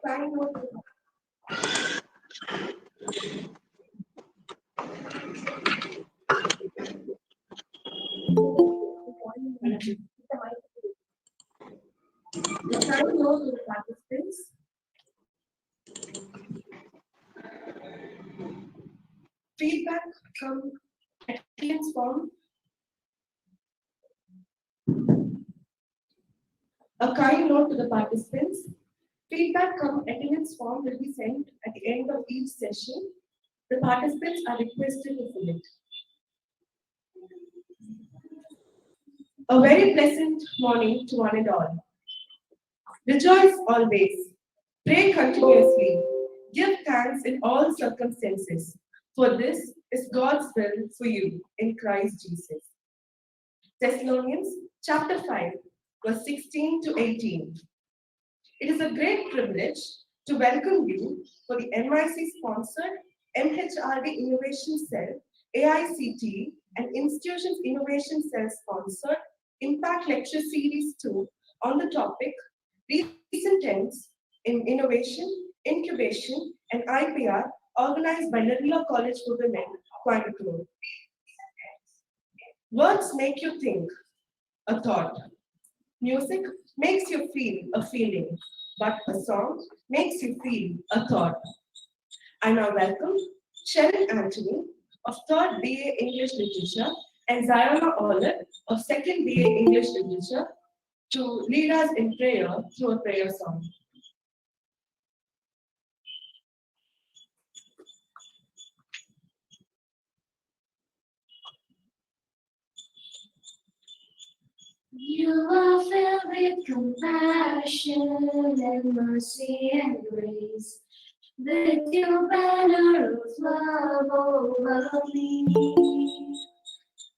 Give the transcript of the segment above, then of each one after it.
kind note. The kind note to the participants. Feedback from attendance form. A kind note to the participants. Feedback from attendance form will be sent at the end of each session. The participants are requested to fill it. A very pleasant morning to one and all. Rejoice always. Pray continuously. Give thanks in all circumstances. For this is God's will for you in Christ Jesus. Thessalonians chapter 5, verse 16 to 18. It is a great privilege to welcome you for the MIC-sponsored MHRD Innovation Cell, AICT, and Institutions Innovation Cell-sponsored Impact Lecture Series 2 on the topic Recent Trends in Innovation, Incubation, and IPR organized by Nirmala College for Women, Coimbatore. Words make you think, a thought. Music makes you feel a feeling, but a song makes you feel a thought. I now welcome Sharon Anthony of 3rd BA English Literature and Ziona Olive of 2nd BA English Literature to lead us in prayer through a prayer song. You are filled with compassion and mercy and grace, with your banner of love over me.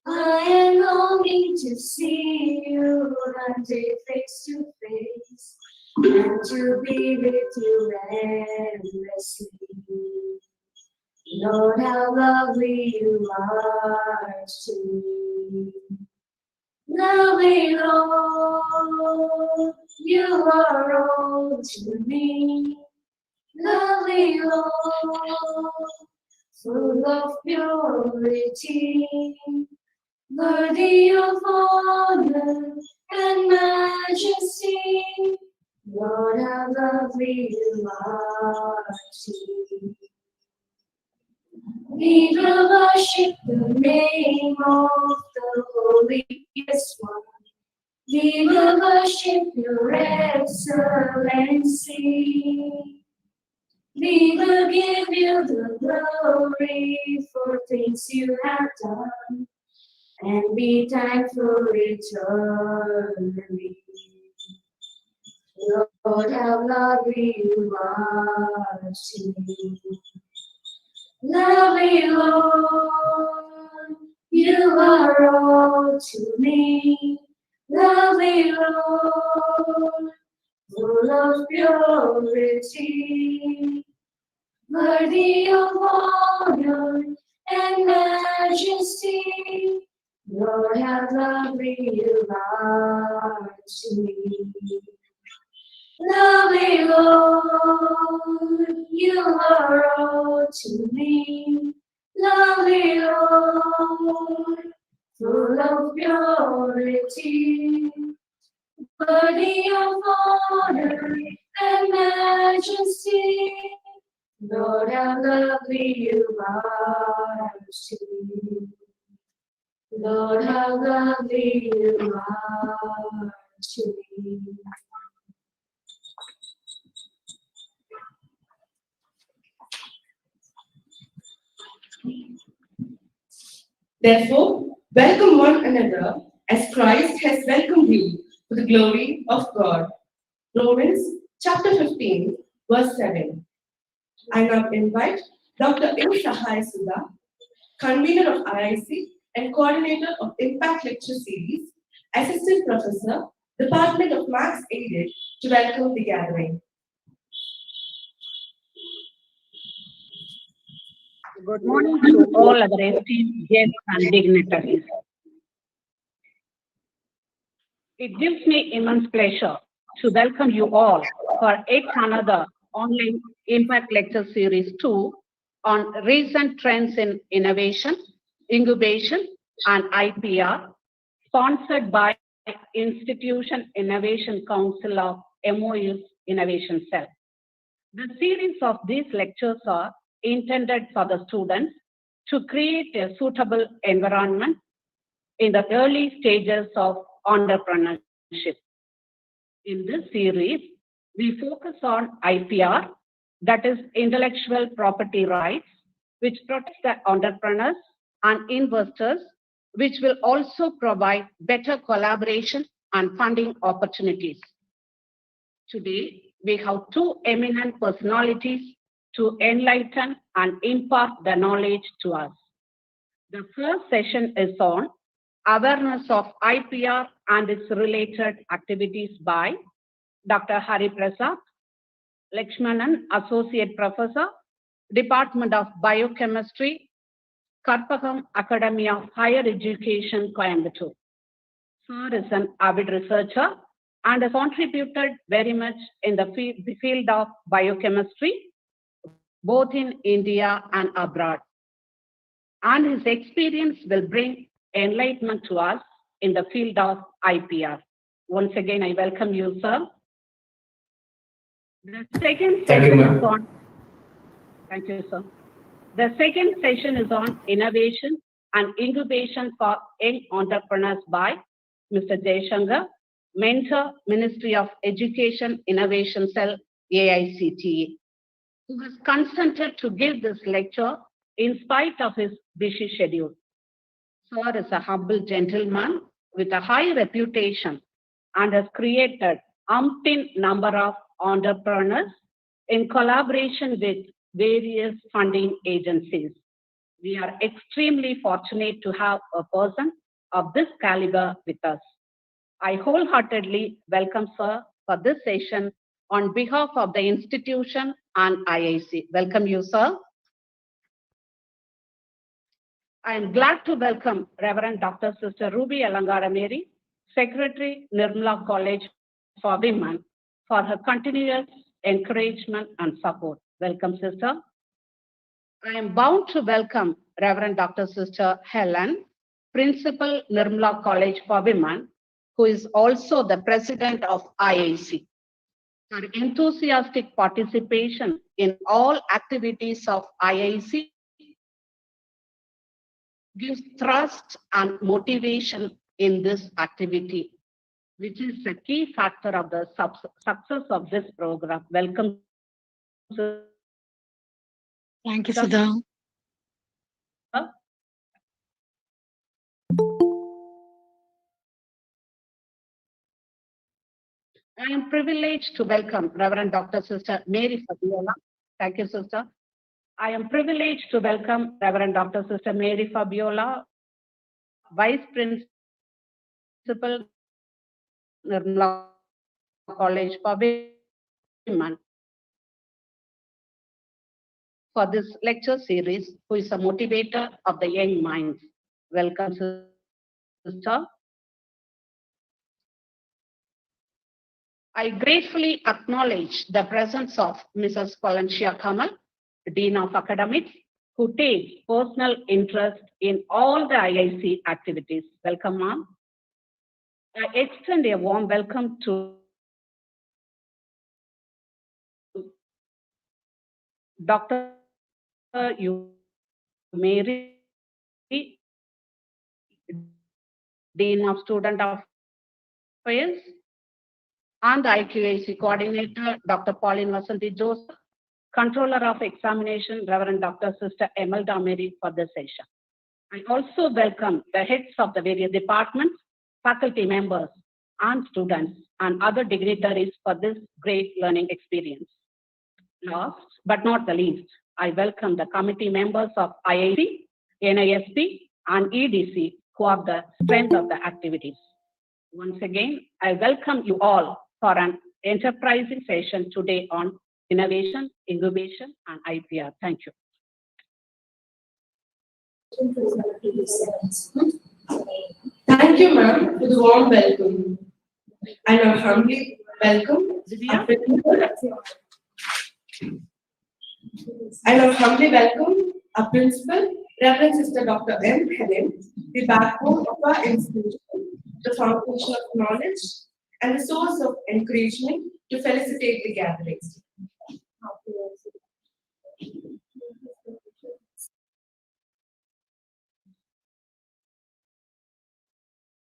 I am longing to see you one day face to face, and to be with you endlessly. Lord, how lovely you are to me. Lovely Lord, you are all to me. Lovely Lord, full of purity, worthy of honor and majesty. Lord, how lovely you are to me. We will worship the name of the holiest one. We will worship your excellency. We will give you the glory for things you have done, and be thankful eternally. Lord, how lovely you are to me. Lovely Lord, you are all to me. Lovely Lord, full of purity, worthy of honor and majesty. Lord, how lovely you are to me. Lovely Lord, you are all to me. Lovely Lord, full of purity, worthy of honor and majesty. Lord, how lovely you are to me. Lord, how lovely you are to me. Therefore, welcome one another as Christ has welcomed you to the glory of God. Romans chapter 15, verse 7. I now invite Dr. Mr.Hariprasath, convener of IIC and coordinator of Impact Lecture Series, Assistant Professor, Department of Maths Aided, to welcome the gathering. Good morning to all other esteemed guests and dignitaries. It gives me immense pleasure to welcome you all for yet another online Impact Lecture Series 2 on recent trends in innovation, incubation, and IPR, sponsored by Institution Innovation Council of MOU's Innovation Cell. The series of these lectures are intended for the students to create a suitable environment in the early stages of entrepreneurship. In this series, we focus on IPR, that is intellectual property rights, which protects the entrepreneurs and investors, which will also provide better collaboration and funding opportunities. Today, we have two eminent personalities to enlighten and impart the knowledge to us. The first session is on awareness of IPR and its related activities by Dr. Hariprasath Lakshmanan, Associate Professor, Department of Biochemistry, Karpagam Academy of Higher Education, Coimbatore. Sir is an avid researcher and has contributed very much in the field of biochemistry, both in India and abroad. And his experience will bring enlightenment to us in the field of IPR. Once again, I welcome you, sir. The second session is on. Thank you, sir. The second session is on innovation and incubation for young entrepreneurs by Mr. Jayashankar, Mentor, Ministry of Education Innovation Cell, AICTE, who has consented to give this lecture in spite of his busy schedule. Sir is a humble gentleman with a high reputation and has created umpteen number of entrepreneurs in collaboration with various funding agencies. We are extremely fortunate to have a person of this caliber with us. I wholeheartedly welcome sir for this session on behalf of the institution and IIC. Welcome you, sir. I am glad to welcome Reverend Dr. Sister Ruby Alangara Mary, Secretary, Nirmala College for Women, for her continuous encouragement and support. Welcome, sister. I am bound to welcome Reverend Dr. Sister Helen, Principal, Nirmala College for Women, who is also the President of IIC. Her enthusiastic participation in all activities of IIC gives thrust and motivation in this activity, which is the key factor of the success of this program. Welcome, sir. Thank you, Sudha. I am privileged to welcome Reverend Dr. Sister Mary Fabiola. Thank you, sister. I am privileged to welcome Reverend Dr. Sister Mary Fabiola, Vice Principal, Nirmala College for Women, for this lecture series, who is a motivator of the young minds. Welcome, sister. I gratefully acknowledge the presence of Mrs. Valencia Kamal, Dean of Academics, who takes personal interest in all the IIC activities. Welcome, ma'am. I extend a warm welcome to Dr. Mary, Dean of Student Affairs, and the IQAC Coordinator, Dr. Pauline Vasanthi Joseph, Controller of Examination, Reverend Dr. Sister Imelda Mary, for this session. I also welcome the heads of the various departments, faculty members, and students, and other dignitaries for this great learning experience. Last but not the least, I welcome the committee members of IIC, NISP, and EDC, who are the strength of the activities. Once again, I welcome you all for an enterprising session today on innovation, incubation, and IPR. Thank you. Thank you, ma'am, for the warm welcome. And I humbly welcome our principal, I now humbly welcome our principal, Reverend Sister Dr. M. Helen, the backbone of our institution, the foundation of knowledge, and the source of encouragement to felicitate the gatherings.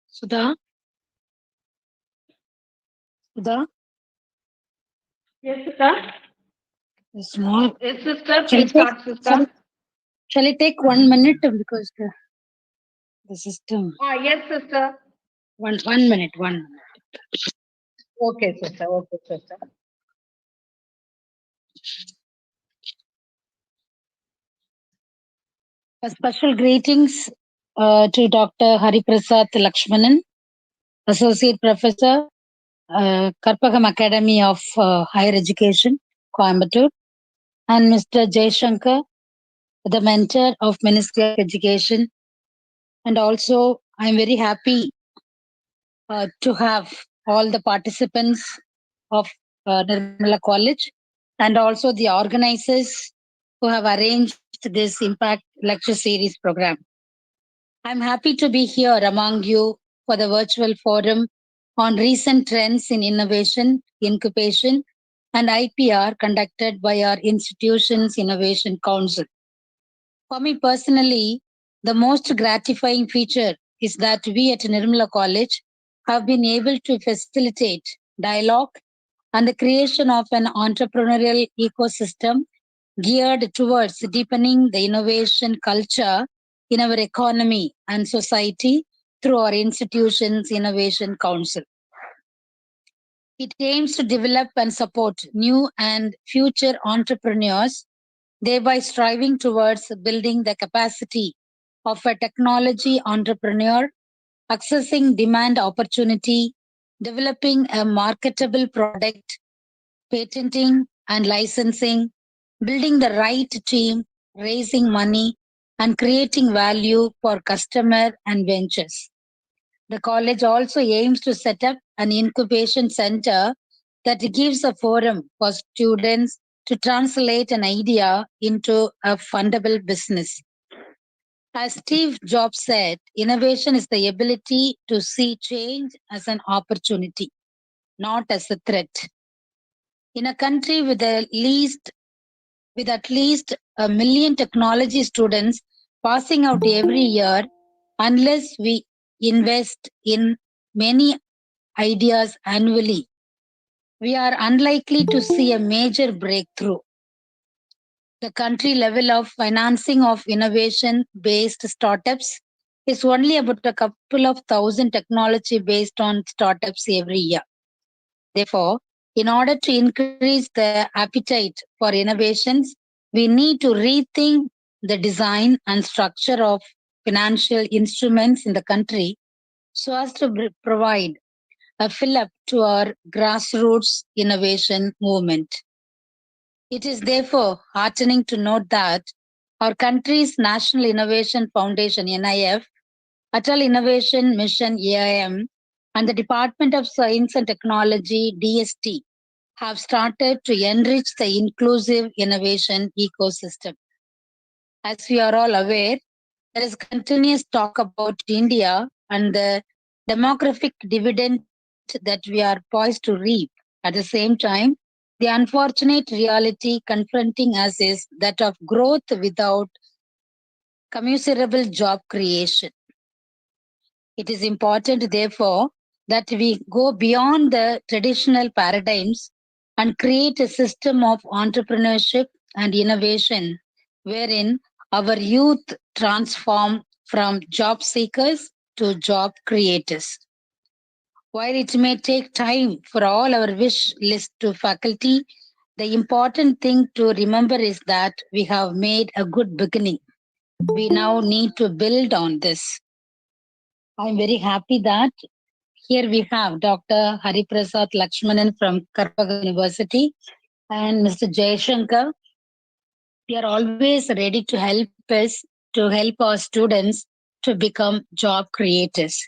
Sudha? Sudha? Yes, sister. There's more. Yes, sister. Shall I Please take, start, shall, sister. shall I take 1 minute because the system. Yes, sister. One minute, 1 minute. Okay, sister. Okay, sister. A special greetings to Dr. Hariprasath Lakshmanan, Associate Professor, Karpagam Academy of Higher Education, Coimbatore, and Mr. Jaishankar, the mentor of Ministry of Education. And also, I'm very happy to have all the participants of Nirmala College and also the organizers who have arranged this Impact Lecture Series program. I'm happy to be here among you for the virtual forum on recent trends in innovation, incubation, and IPR conducted by our institution's Innovation Council. For me personally, the most gratifying feature is that we at Nirmala College have been able to facilitate dialogue and the creation of an entrepreneurial ecosystem geared towards deepening the innovation culture in our economy and society through our institution's Innovation Council. It aims to develop and support new and future entrepreneurs, thereby striving towards building the capacity of a technology entrepreneur, accessing demand opportunity, developing a marketable product, patenting and licensing, building the right team, raising money, and creating value for customer and ventures. The college also aims to set up an incubation center that gives a forum for students to translate an idea into a fundable business. As Steve Jobs said, innovation is the ability to see change as an opportunity, not as a threat. In a country with at least 1 million technology students passing out every year, unless we invest in many ideas annually, we are unlikely to see a major breakthrough. The country level of financing of innovation based startups is only about a couple of thousand technology based on startups every year. Therefore, in order to increase the appetite for innovations, we need to rethink the design and structure of financial instruments in the country so as to provide a fill up to our grassroots innovation movement. It is therefore heartening to note that our country's National Innovation Foundation (NIF), Atal Innovation Mission (AIM), and the Department of Science and Technology (DST) have started to enrich the inclusive innovation ecosystem. As we are all aware, there is continuous talk about India and the demographic dividend that we are poised to reap. At the same time, the unfortunate reality confronting us is that of growth without commensurable job creation. It is important, therefore, that we go beyond the traditional paradigms and create a system of entrepreneurship and innovation wherein our youth transform from job seekers to job creators. While it may take time for all our wish list to faculty, the important thing to remember is that we have made a good beginning. We now need to build on this. I'm very happy that here we have Dr. Hariprasath Lakshmanan from Karpagam University and Mr. Jaishankar. They are always ready to help us, to help our students to become job creators.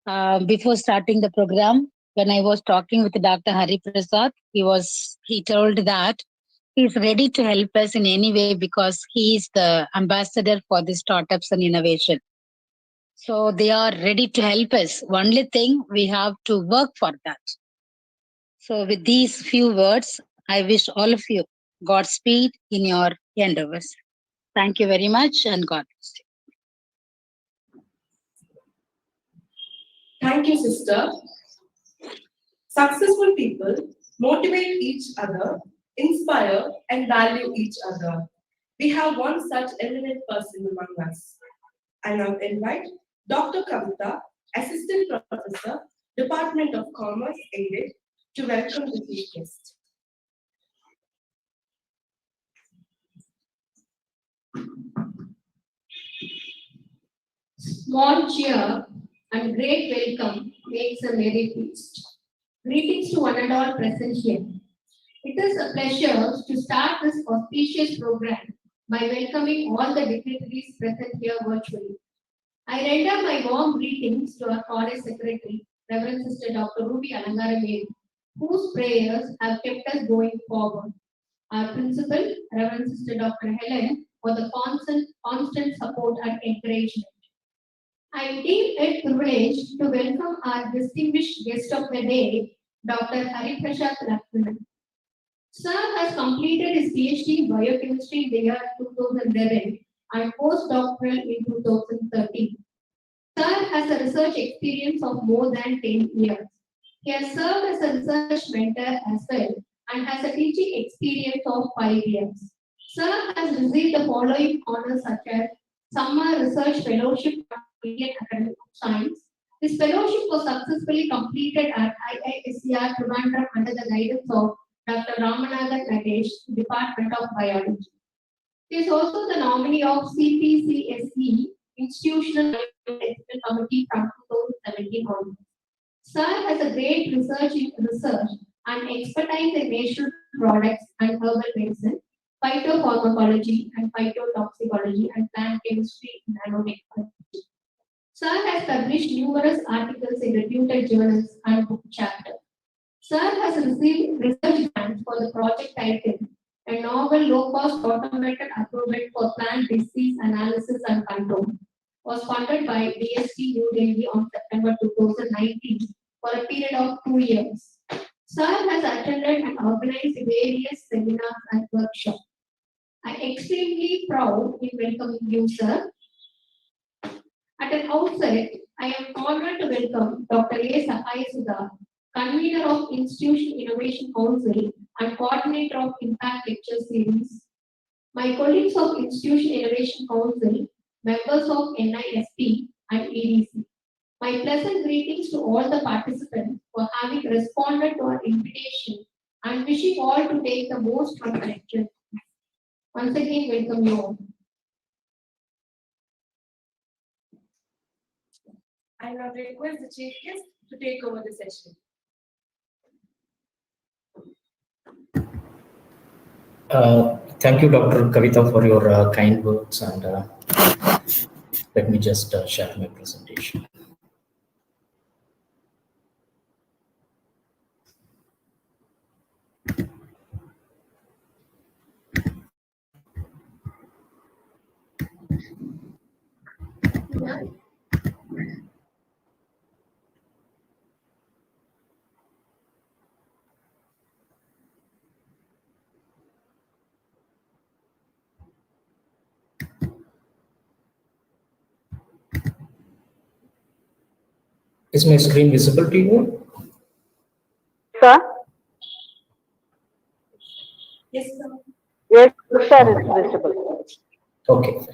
Before starting the program, when I was talking with Dr. Hariprasath, he told that He's ready to help us in any way because he is the ambassador for the startups and innovation. So they are ready to help us. Only thing we have to work for that. So with these few words, I wish all of you Godspeed in your endeavors. Thank you very much and God bless you. Thank you, sister. Successful people motivate each other, inspire, and value each other. We have one such eminent person among us. I now invite Dr. Kavita, Assistant Professor, Department of Commerce, Aided, to welcome the chief guest. Small cheer and great welcome makes a merry feast. Greetings to one and all present here. It is a pleasure to start this auspicious program by welcoming all the dignitaries present here virtually. I render my warm greetings to our College Secretary, Reverend Sister Dr. Ruby Alangarameri, whose prayers have kept us going forward. Our Principal, Reverend Sister Dr. Helen, for the constant support and encouragement. I deem it privilege to welcome our distinguished guest of the day, Dr. Hariprasath Lakshmanan. Sir has completed his PhD in Biochemistry in the year 2011 and postdoctoral in 2013. Sir has a research experience of more than 10 years. He has served as a research mentor as well and has a teaching experience of 5 years. Sir has received the following honors such as Summer Research Fellowship from Indian Academy of Science. This fellowship was successfully completed at IISCR Trivandrum under the guidance of Dr. Ramanathan Nagesh, Department of Biology. He is also the nominee of CPCSE Institutional Technical Committee from 2017 onwards. Sir has a great research and expertise in natural products and herbal medicine, phytopharmacology and phytotoxicology and plant chemistry and nanotechnology. Sir has published numerous articles in reputed journals and book chapters. Sir has received research grants for the project title, a novel low-cost automated approval for plant disease analysis and control, was funded by DST New Delhi on September 2019 for a period of 2 years. Sir has attended and organized various seminars and workshops. I am extremely proud in welcoming you, sir. At an outset, I am honored to welcome Dr. A. Sahayasudha, convener of Institution Innovation Council and coordinator of Impact Lecture Series. My colleagues of Institution Innovation Council, members of NISP and EDC. My pleasant greetings to all the participants for having responded to our invitation and wishing all to take the most from the lecture. Once again, welcome you all. I now request the chief guest to take over the session. Thank you, Dr. Kavita, for your kind words, and let me just share my presentation. Is my screen visible to you? Sir? Yes, sir. Yes, sir, it's visible. Okay.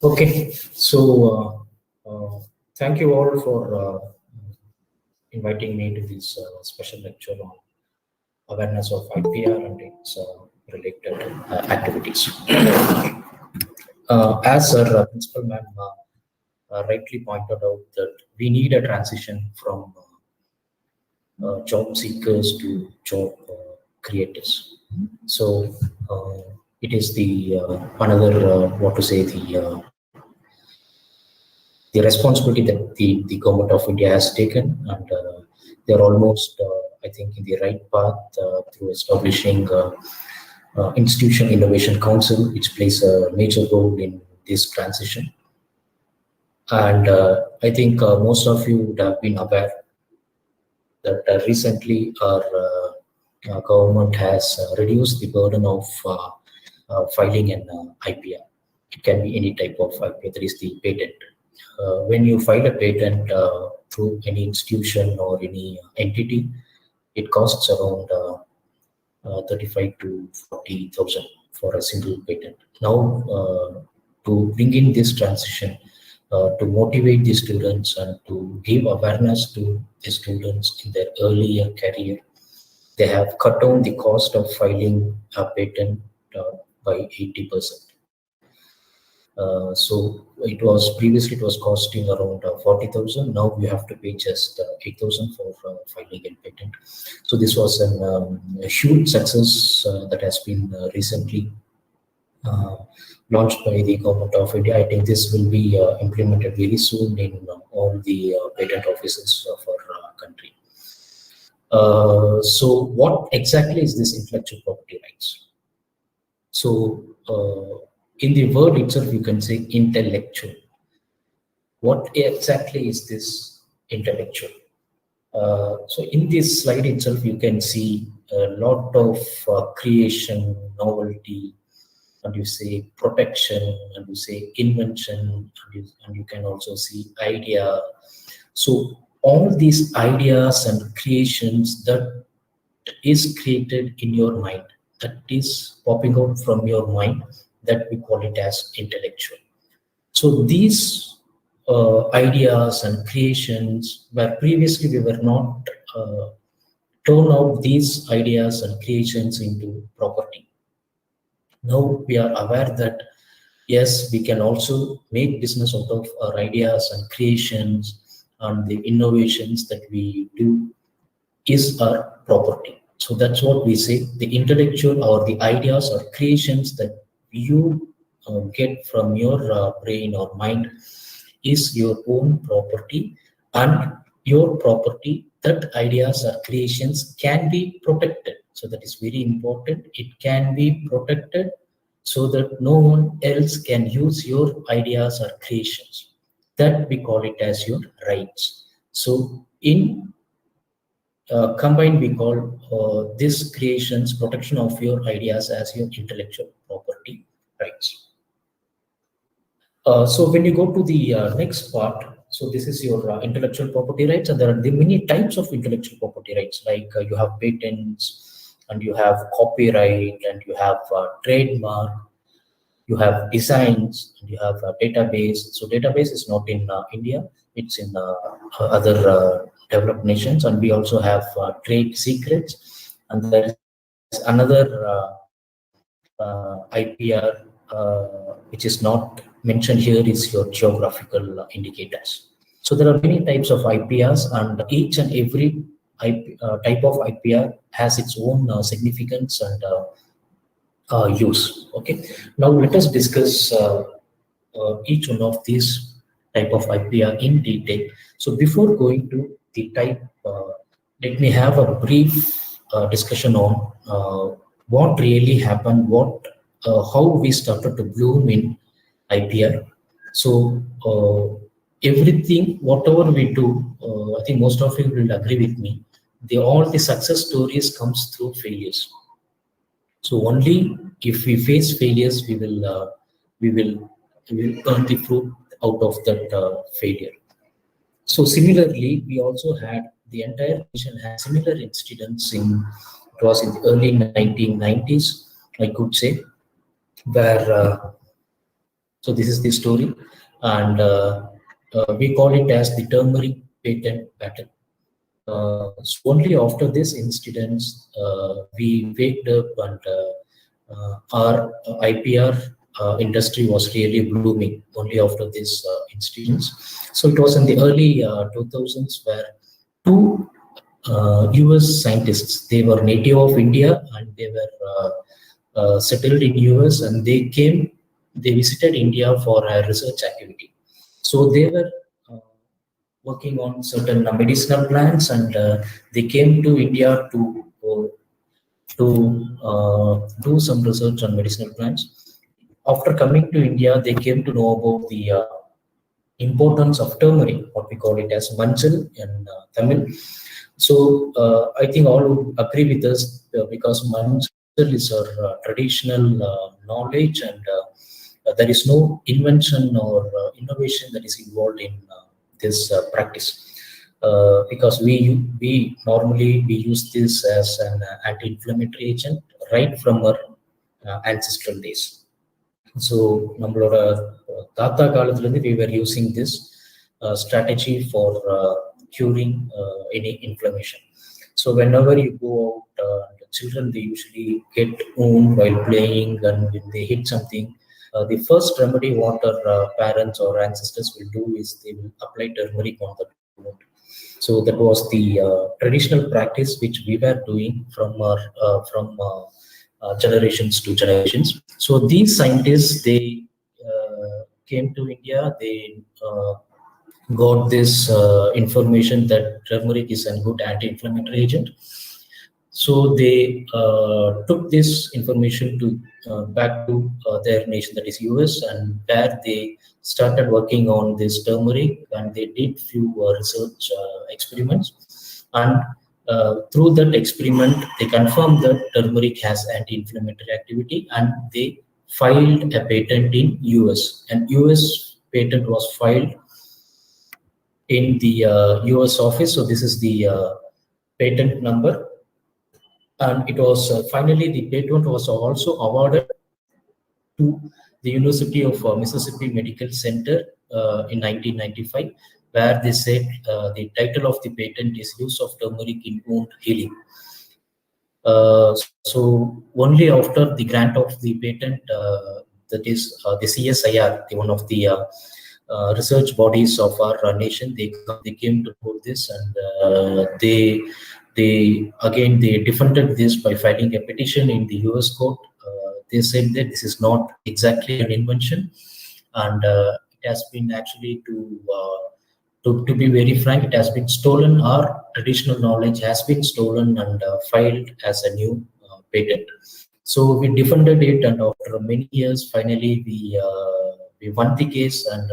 Okay, so thank you all for inviting me to this special lecture on awareness of IPR and its related activities. As our principal ma'am rightly pointed out, that we need a transition from job seekers to job creators. So it is the another what to say, the responsibility that the government of India has taken, and they're almost I think in the right path through establishing Institution Innovation Council, which plays a major role in this transition. And I think most of you would have been aware that recently our government has reduced the burden of filing an IPR. It can be any type of IPR, that is the patent. When you file a patent through any institution or any entity, it costs around 35 to 40,000 for a single patent. Now, to bring in this transition, to motivate the students and to give awareness to the students in their earlier career, they have cut down the cost of filing a patent by 80%. So it was previously costing around 40,000. Now you have to pay just 8,000 for filing a patent. So this was a huge success that has been recently launched by the government of India. I think this will be implemented very soon in all the patent offices of our country. So what exactly is this intellectual property rights? So in the word itself, you can say intellectual. What exactly is this intellectual? So in this slide itself, you can see a lot of creation, novelty, and you say protection, and you say invention, and you can also see idea. So all these ideas and creations that is created in your mind, that is popping out from your mind, that we call it as intellectual. So these ideas and creations, where previously we were not turn out these ideas and creations into property. Now we are aware that yes, we can also make business out of our ideas and creations, and the innovations that we do is our property. So that's what we say, the intellectual or the ideas or creations that you get from your brain or mind is your own property, and your property, that ideas or creations can be protected. So that is very important. It can be protected so that no one else can use your ideas or creations. That we call it as your rights. So in combined, we call this creations, protection of your ideas as your intellectual property rights. So when you go to the next part, so this is your intellectual property rights, and there are many types of intellectual property rights, like you have patents, and you have copyright, and you have trademark, you have designs, and you have a database. So database is not in India, it's in other developed nations, and we also have trade secrets, and there is another IPR which is not mentioned here, is your geographical indicators. So there are many types of IPRs, and each and every type of IPR has its own significance and use. Okay, now let us discuss each one of these type of IPR in detail. So before going to the type, let me have a brief discussion on what really happened, how we started to bloom in IPR. So everything, whatever we do, I think most of you will agree with me, all the success stories comes through failures. So only if we face failures, we will earn the fruit out of that failure. So similarly, we also had the entire nation had similar incidents it was in the early 1990s, I could say, where so this is the story, and we call it as the turmeric patent battle. So only after this incident, we waked up and our IPR industry was really blooming only after these institutions. So it was in the early 2000s where two US scientists, they were native of India and they were settled in US, and they visited India for a research activity. So they were working on certain medicinal plants, and they came to India to do some research on medicinal plants. After coming to India, they came to know about the importance of turmeric, what we call it as manchal in Tamil. So I think all would agree with us because manchal is our traditional knowledge, and there is no invention or innovation that is involved in this practice. Because we normally we use this as an anti-inflammatory agent right from our ancestral days. So நம்மளோட தாத்தா காலத்துல இருந்து we were using this strategy for curing any inflammation. So whenever you go out, the children, they usually get wound while playing, and when they hit something, the first remedy what our parents or ancestors will do is they will apply turmeric on the wound. So that was the traditional practice which we were doing from generations to generations. So these scientists, they came to India. They got this information that turmeric is a good anti-inflammatory agent. So they took this information to back to their nation, that is US, and there they started working on this turmeric, and they did few research experiments, and through that experiment they confirmed that turmeric has anti-inflammatory activity, and they filed a patent in US, and US patent was filed in the US office. So this is the patent number, and it was finally the patent was also awarded to the University of Mississippi Medical Center in 1995, where they said the title of the patent is use of turmeric in wound healing. So only after the grant of the patent, that is the CSIR, one of the research bodies of our nation, they came to know this, and they defended this by filing a petition in the US court. They said that this is not exactly an invention, and it has been actually to be very frank, it has been stolen. Our traditional knowledge has been stolen and filed as a new patent. So we defended it, and after many years, finally we won the case, and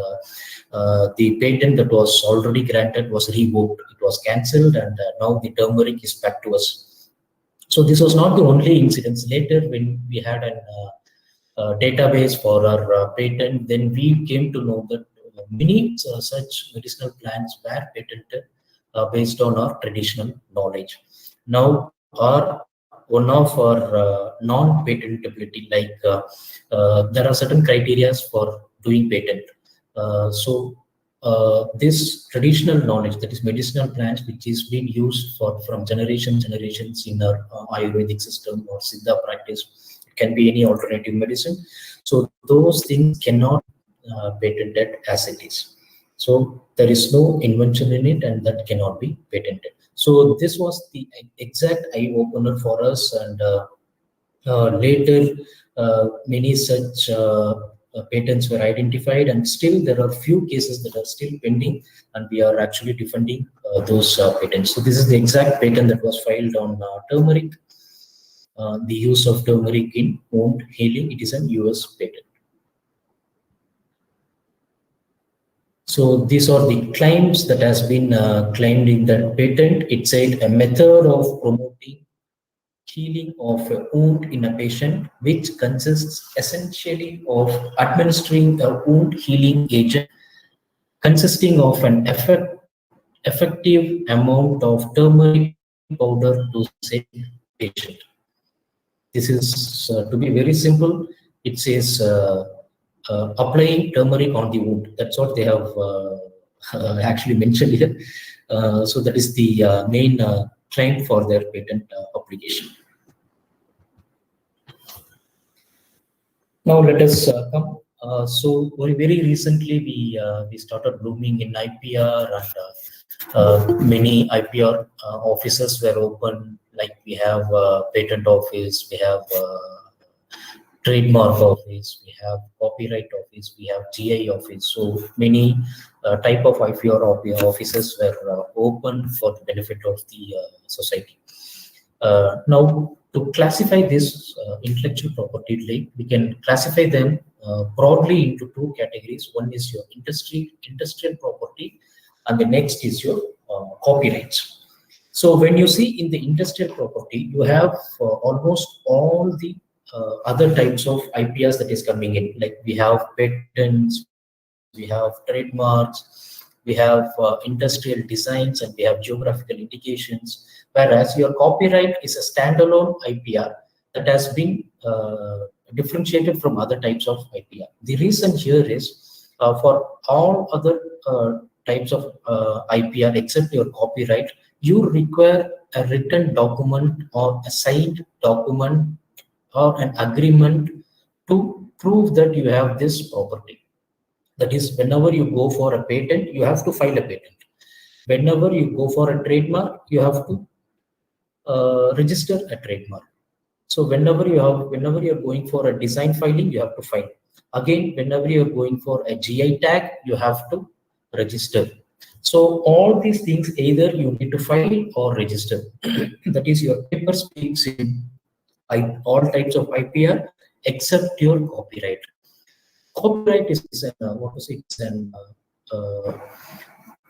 the patent that was already granted was revoked. It was cancelled, and now the turmeric is back to us. So this was not the only incidents. Later, when we had a database for our patent, then we came to know that many such medicinal plants were patented based on our traditional knowledge. Now, one of our non-patentability, like there are certain criteria for doing patent. So this traditional knowledge, that is medicinal plants, which is being used from generations in our Ayurvedic system or Siddha practice, it can be any alternative medicine. So those things cannot patented as it is. So there is no invention in it, and that cannot be patented. So this was the exact eye opener for us, and later many such patents were identified, and still there are few cases that are still pending, and we are actually defending those patents. So this is the exact patent that was filed on turmeric, the use of turmeric in wound healing. It is an US patent. So these are the claims that has been claimed in that patent. It said a method of promoting healing of a wound in a patient, which consists essentially of administering a wound healing agent consisting of an effective amount of turmeric powder to save patient. This is to be very simple. It says applying turmeric on the wound. That's what they have actually mentioned here. So that is the main claim for their patent application. Now let us come. So very recently we started blooming in IPR, and many IPR offices were open. Like we have patent office, we have trademark office, we have copyright office, we have GI office. So many type of IPR offices were open for the benefit of the society. Now, to classify this intellectual property, like, we can classify them broadly into two categories. One is your industrial property, and the next is your copyrights. So when you see in the industrial property, you have almost all the other types of IPRs that is coming in. Like we have patents, we have trademarks, we have industrial designs, and we have geographical indications. Whereas your copyright is a standalone IPR that has been differentiated from other types of IPR. The reason here is for all other types of IPR except your copyright, you require a written document or a signed document or an agreement to prove that you have this property. That is, whenever you go for a patent, you have to file a patent. Whenever you go for a trademark, you have to register a trademark. So whenever you're going for a design filing, you have to file. Again, whenever you're going for a GI tag, you have to register. So all these things, either you need to file or register. That is, your paper speaks in all types of IPR except your copyright. Copyright is an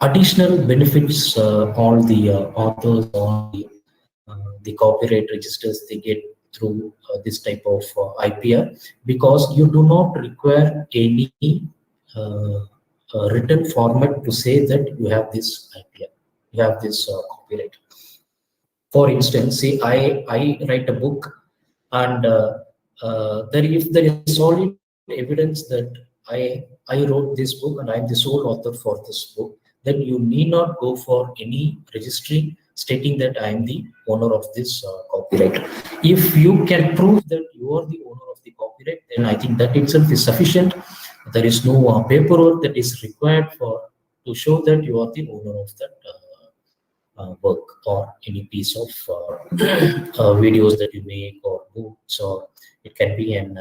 additional benefits all the authors, all the copyright registers they get through this type of IPR, because you do not require any written format to say that you have this IPR, you have this copyright. For instance, say I write a book, and if there is solid evidence that I wrote this book and I am the sole author for this book, then you need not go for any registry stating that I am the owner of this copyright. If you can prove that you are the owner of the copyright, then I think that itself is sufficient. There is no paperwork that is required to show that you are the owner of that work, or any piece of videos that you make, or books, or it can be an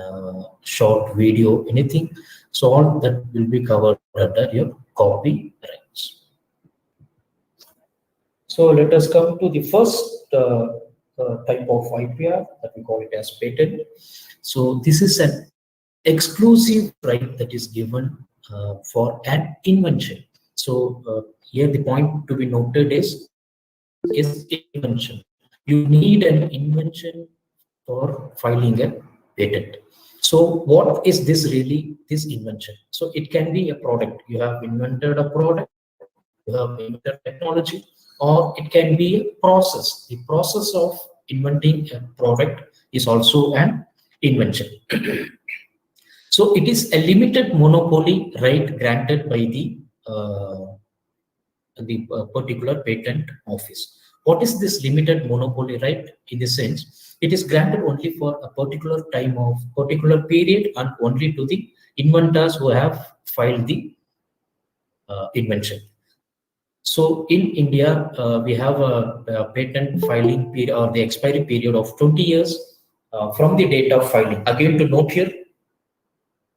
short video, anything. So all that will be covered under your copyrights. So let us come to the first type of IPR, that we call it as patent. So this is an exclusive right that is given for an invention. So here the point to be noted is invention. You need an invention for filing a patent. So what is this really, this invention? So it can be a product. You have invented a product, you have invented technology, or it can be a process. The process of inventing a product is also an invention. So it is a limited monopoly right granted by the particular patent office. What is this limited monopoly right? In the sense, it is granted only for a particular time of particular period, and only to the inventors who have filed the invention. So in India, we have a patent filing period, or the expiry period of 20 years from the date of filing. Again, to note here,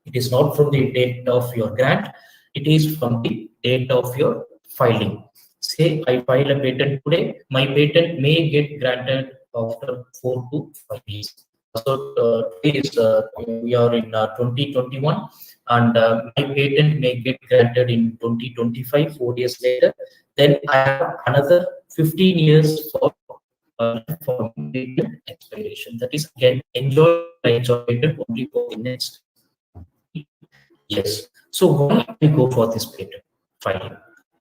it is not from the date of your grant, it is from the date of your filing. Say I file a patent today, my patent may get granted after 4 to 5 years. So we are in 2021, and my patent may get granted in 2025, 4 years later. Then I have another 15 years for patent expiration. That is, again, enjoy patent only for the next. Yes. So why I go for this patent filing?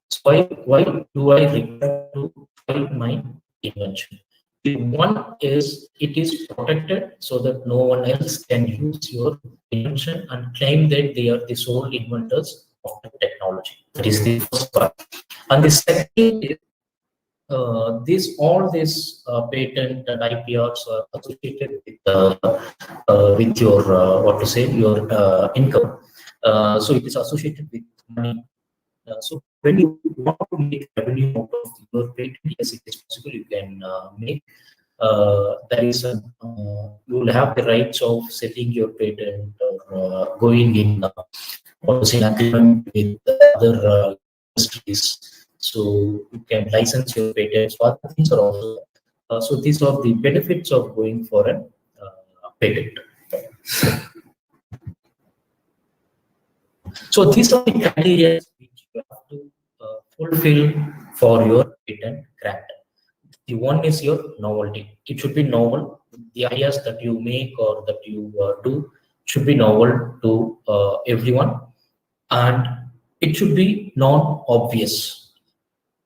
So why do I require to file my invention? The one is, it is protected so that no one else can use your invention and claim that they are the sole inventors of the technology. That is the first part. And the second is, all these patent and IPRs are associated with with your what to say, your income. So it is associated with money. So when you want to make revenue out of your patent, yes, it is possible. You can make. There is a you will have the rights of selling your patent or going in what to say, agreement with other industries. So you can license your patents. What things are also so these are the benefits of going for a patent. So these are the criteria which you have to fulfill for your patent grant. The one is your novelty. It should be novel. The ideas that you make or that you do should be novel to everyone, and it should be non-obvious.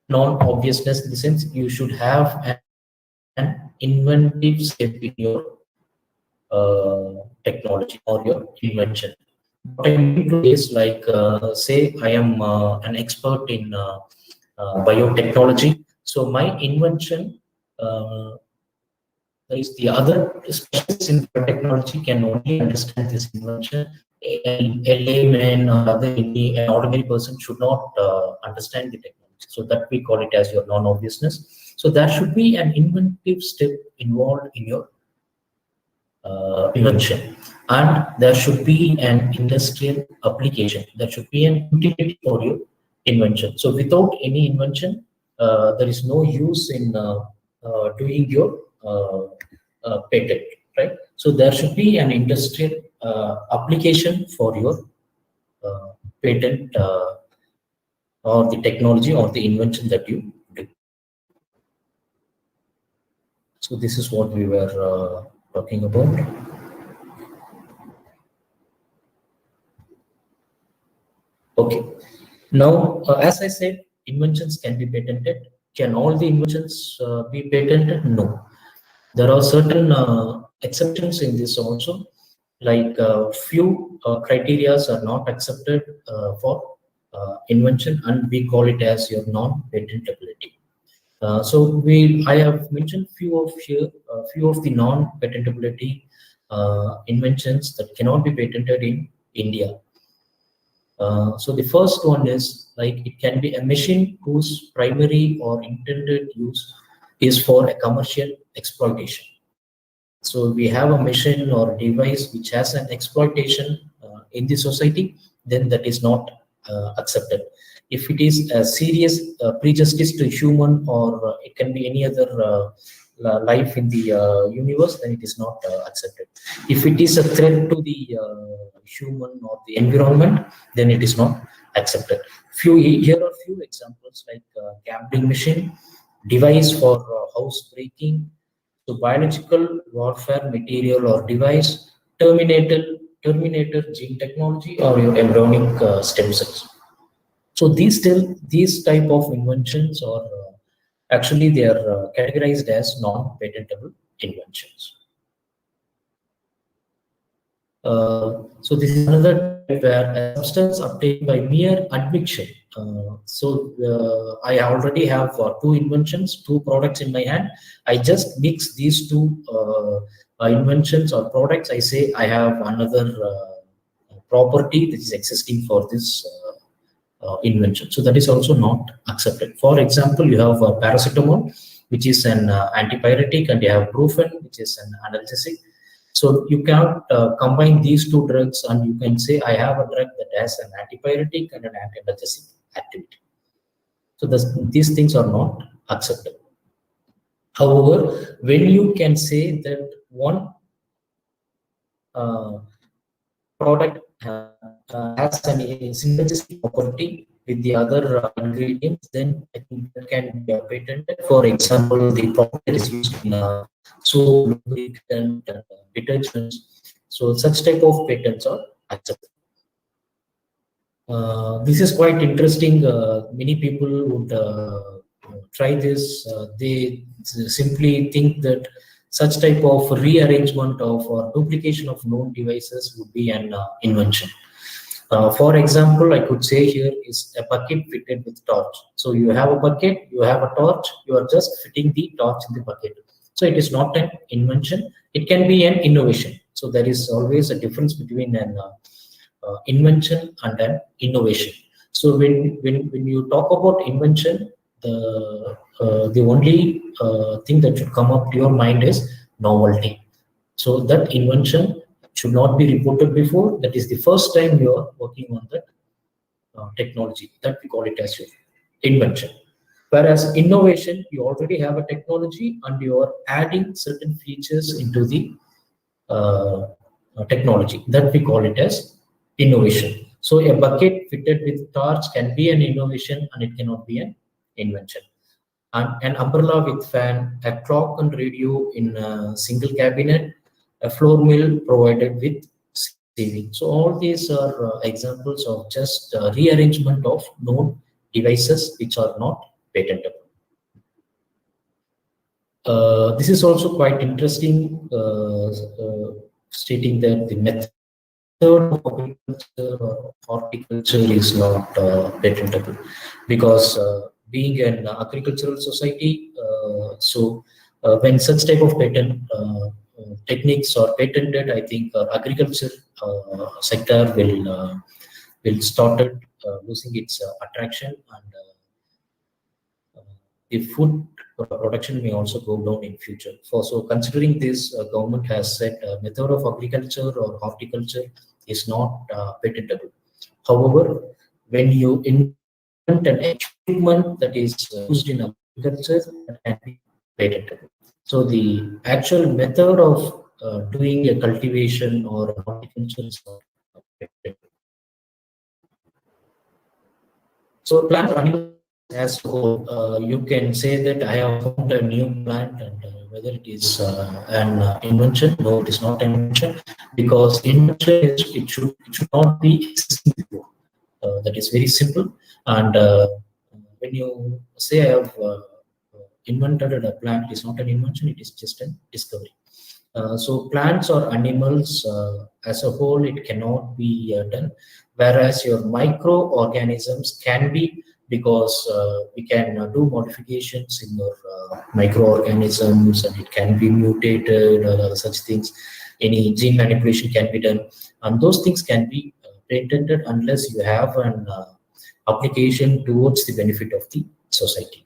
Non-obviousness in the sense you should have an inventive step in your technology or your invention. What I mean to is like, say I am an expert in biotechnology. So my invention, is the other specialists in biotechnology can only understand this invention. A layman or an ordinary person should not understand the technology. So that we call it as your non-obviousness. So there should be an inventive step involved in your invention, and there should be an industrial application. There should be an utility for your invention. So without any invention, there is no use in doing your patent, right? So there should be an industrial application for your patent or the technology or the invention that you do. So this is what we were talking about. Okay. Now, as I said, inventions can be patented. Can all the inventions be patented? No. There are certain exceptions in this also, like few criterias are not accepted for invention, and we call it as your non-patentability. So I have mentioned few of the non-patentability inventions that cannot be patented in India. So the first one is like it can be a machine whose primary or intended use is for a commercial exploitation. So we have a machine or device which has an exploitation in the society, then that is not accepted. If it is a serious prejudice to human, or it can be any other life in the universe, then it is not accepted. If it is a threat to the human or the environment, then it is not accepted. Here are few examples like gambling machine, device for housebreaking, so biological warfare material or device, terminator gene technology, or your embryonic stem cells. So these type of inventions are actually they are categorized as non-patentable inventions. So this is another type where a substance obtained by mere admixture. I already have two inventions, two products in my hand. I just mix these two inventions or products. I say I have another property that is existing for this invention. So that is also not accepted. For example, you have paracetamol, which is an antipyretic, and you have brufen, which is an analgesic. So you cannot combine these two drugs and you can say I have a drug that has an antipyretic and an anti-analgesic activity. So these things are not accepted. However, when you can say that one product has an synergistic property with the other ingredients, then I think that can be patented. For example, the product that is used in soap, lubricant, detergents. So such type of patents are accepted. This is quite interesting. Many people would try this. They simply think that such type of rearrangement of or duplication of known devices would be an invention. For example, I could say here is a bucket fitted with torch. So you have a bucket, you have a torch, you are just fitting the torch in the bucket. So it is not an invention. It can be an innovation. So there is always a difference between an invention and an innovation. So when you talk about invention, the only thing that should come up to your mind is novelty. So that invention should not be reported before. That is the first time you are working on that technology. That we call it as your invention. Whereas innovation, you already have a technology and you are adding certain features into the technology. That we call it as innovation. So a bucket fitted with torch can be an innovation and it cannot be an invention. And an umbrella with fan, a clock and radio in a single cabinet, a floor mill provided with ceiling. So all these are examples of just rearrangement of known devices which are not patentable. This is also quite interesting, stating that the method of agriculture or horticulture is not patentable, because being an agricultural society, when such type of patent techniques are patented, I think agriculture sector will start losing its attraction, and the food production may also go down in future. So considering this, government has said method of agriculture or horticulture is not patentable. However, when you invent an equipment that is used in agriculture, that can be patentable. So the actual method of doing a cultivation or a horticulture is not patentable. So plant animals as a whole, you can say that I have found a new plant, and whether it is an invention. No, it is not an invention, because invention is, it should not be existing before. That is very simple. And when you say I have invented a plant, it is not an invention, it is just a discovery. So plants or animals as a whole, it cannot be done, whereas your microorganisms can be, because we can do modifications in your microorganisms, and it can be mutated or such things. Any gene manipulation can be done, and those things can be patented unless you have an application towards the benefit of the society.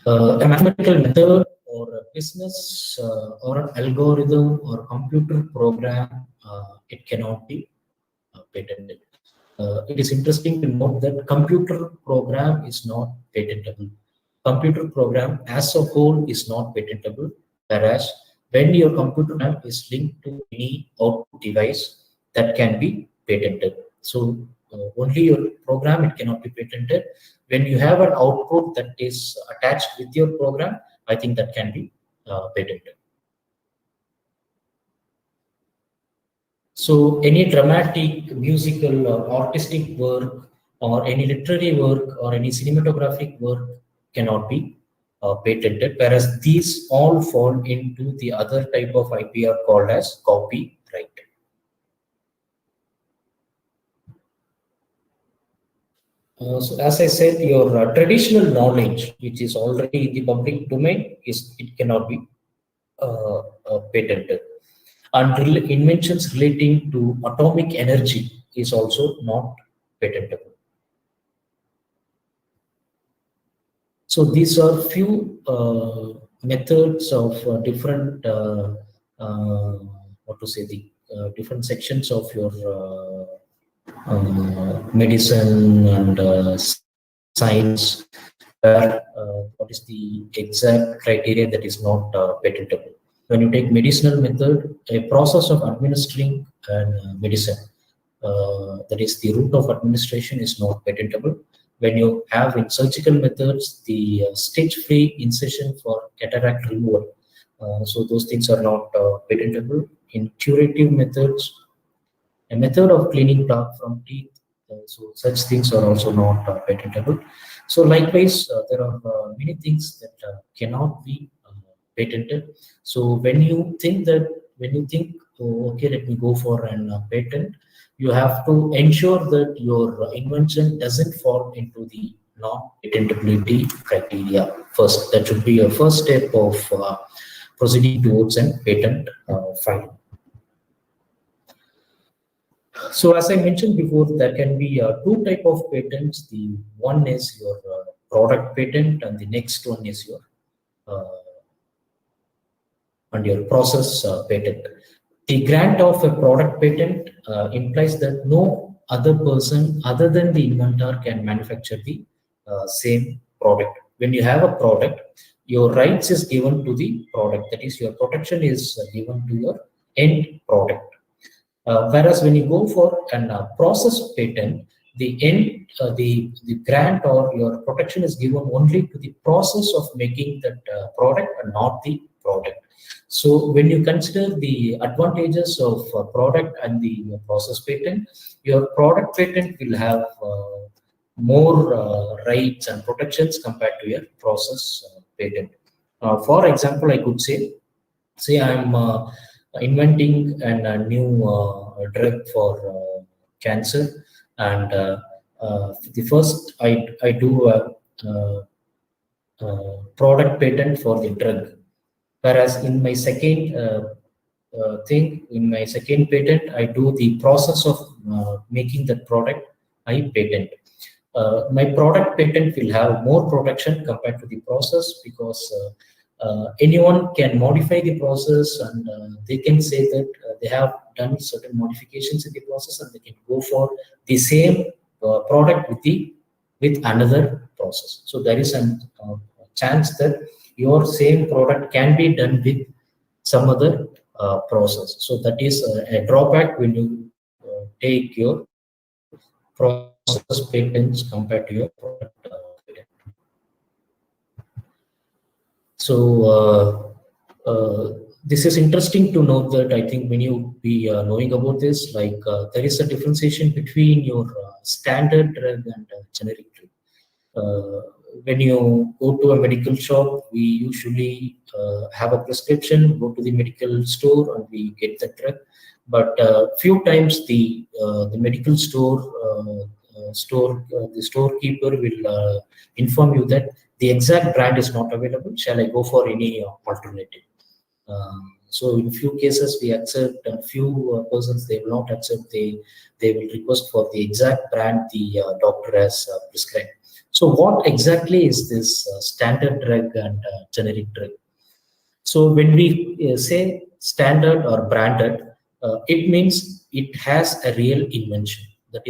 A mathematical method or a business or an algorithm or computer program, it cannot be patented. It is interesting to note that computer program is not patentable. Computer program as a whole is not patentable, whereas when your computer program is linked to any output device, that can be patented. So only your program, it cannot be patented. When you have an output that is attached with your program, I think that can be patented. So any dramatic, musical, or artistic work, or any literary work, or any cinematographic work cannot be patented, whereas these all fall into the other type of IPR called as copyright. So as I said, your traditional knowledge, which is already in the public domain, it cannot be patented. And inventions relating to atomic energy is also not patentable. So these are few methods of different different sections of your medicine and science, where what is the exact criteria that is not patentable. When you take medicinal method, a process of administering medicine, that is the route of administration, is not patentable. When you have in surgical methods, the stitch-free incision for cataract removal, so those things are not patentable. In curative methods, a method of cleaning plaque from teeth, so such things are also not patentable. So likewise, there are many things that cannot be patented. So when you think, oh, okay, let me go for an patent, you have to ensure that your invention doesn't fall into the non-patentability criteria. first. That should be a first step of proceeding towards a patent filing. So as I mentioned before, there can be two type of patents. The one is your product patent, and the next one is your process patent. The grant of a product patent implies that no other person other than the inventor can manufacture the same product. When you have a product, your rights is given to the product. That is, your protection is given to your end product. Whereas when you go for a process patent, the grant or your protection is given only to the process of making that product and not the product. So when you consider the advantages of product and the process patent, your product patent will have more rights and protections compared to your process patent. For example, I could say I'm inventing a new drug for cancer, and the first I do a product patent for the drug, whereas in my second in my second patent, I do the process of making that product, I patent. My product patent will have more protection compared to the process, because anyone can modify the process, and they can say that they have done certain modifications in the process, and they can go for the same product with another process. So there is a chance that your same product can be done with some other process. So that is a drawback when you take your process patents compared to your product patent. So this is interesting to note that I think when you be knowing about this, like there is a differentiation between your standard drug and generic drug. When you go to a medical shop, we usually have a prescription, go to the medical store, and we get the drug. But few times the medical the storekeeper will inform you that the exact brand is not available. Shall I go for any alternative? So in few cases we accept, and few persons they will not accept. They will request for the exact brand the doctor has prescribed. So what exactly is this standard drug and generic drug? So when we say standard or branded, it means it has a real invention. That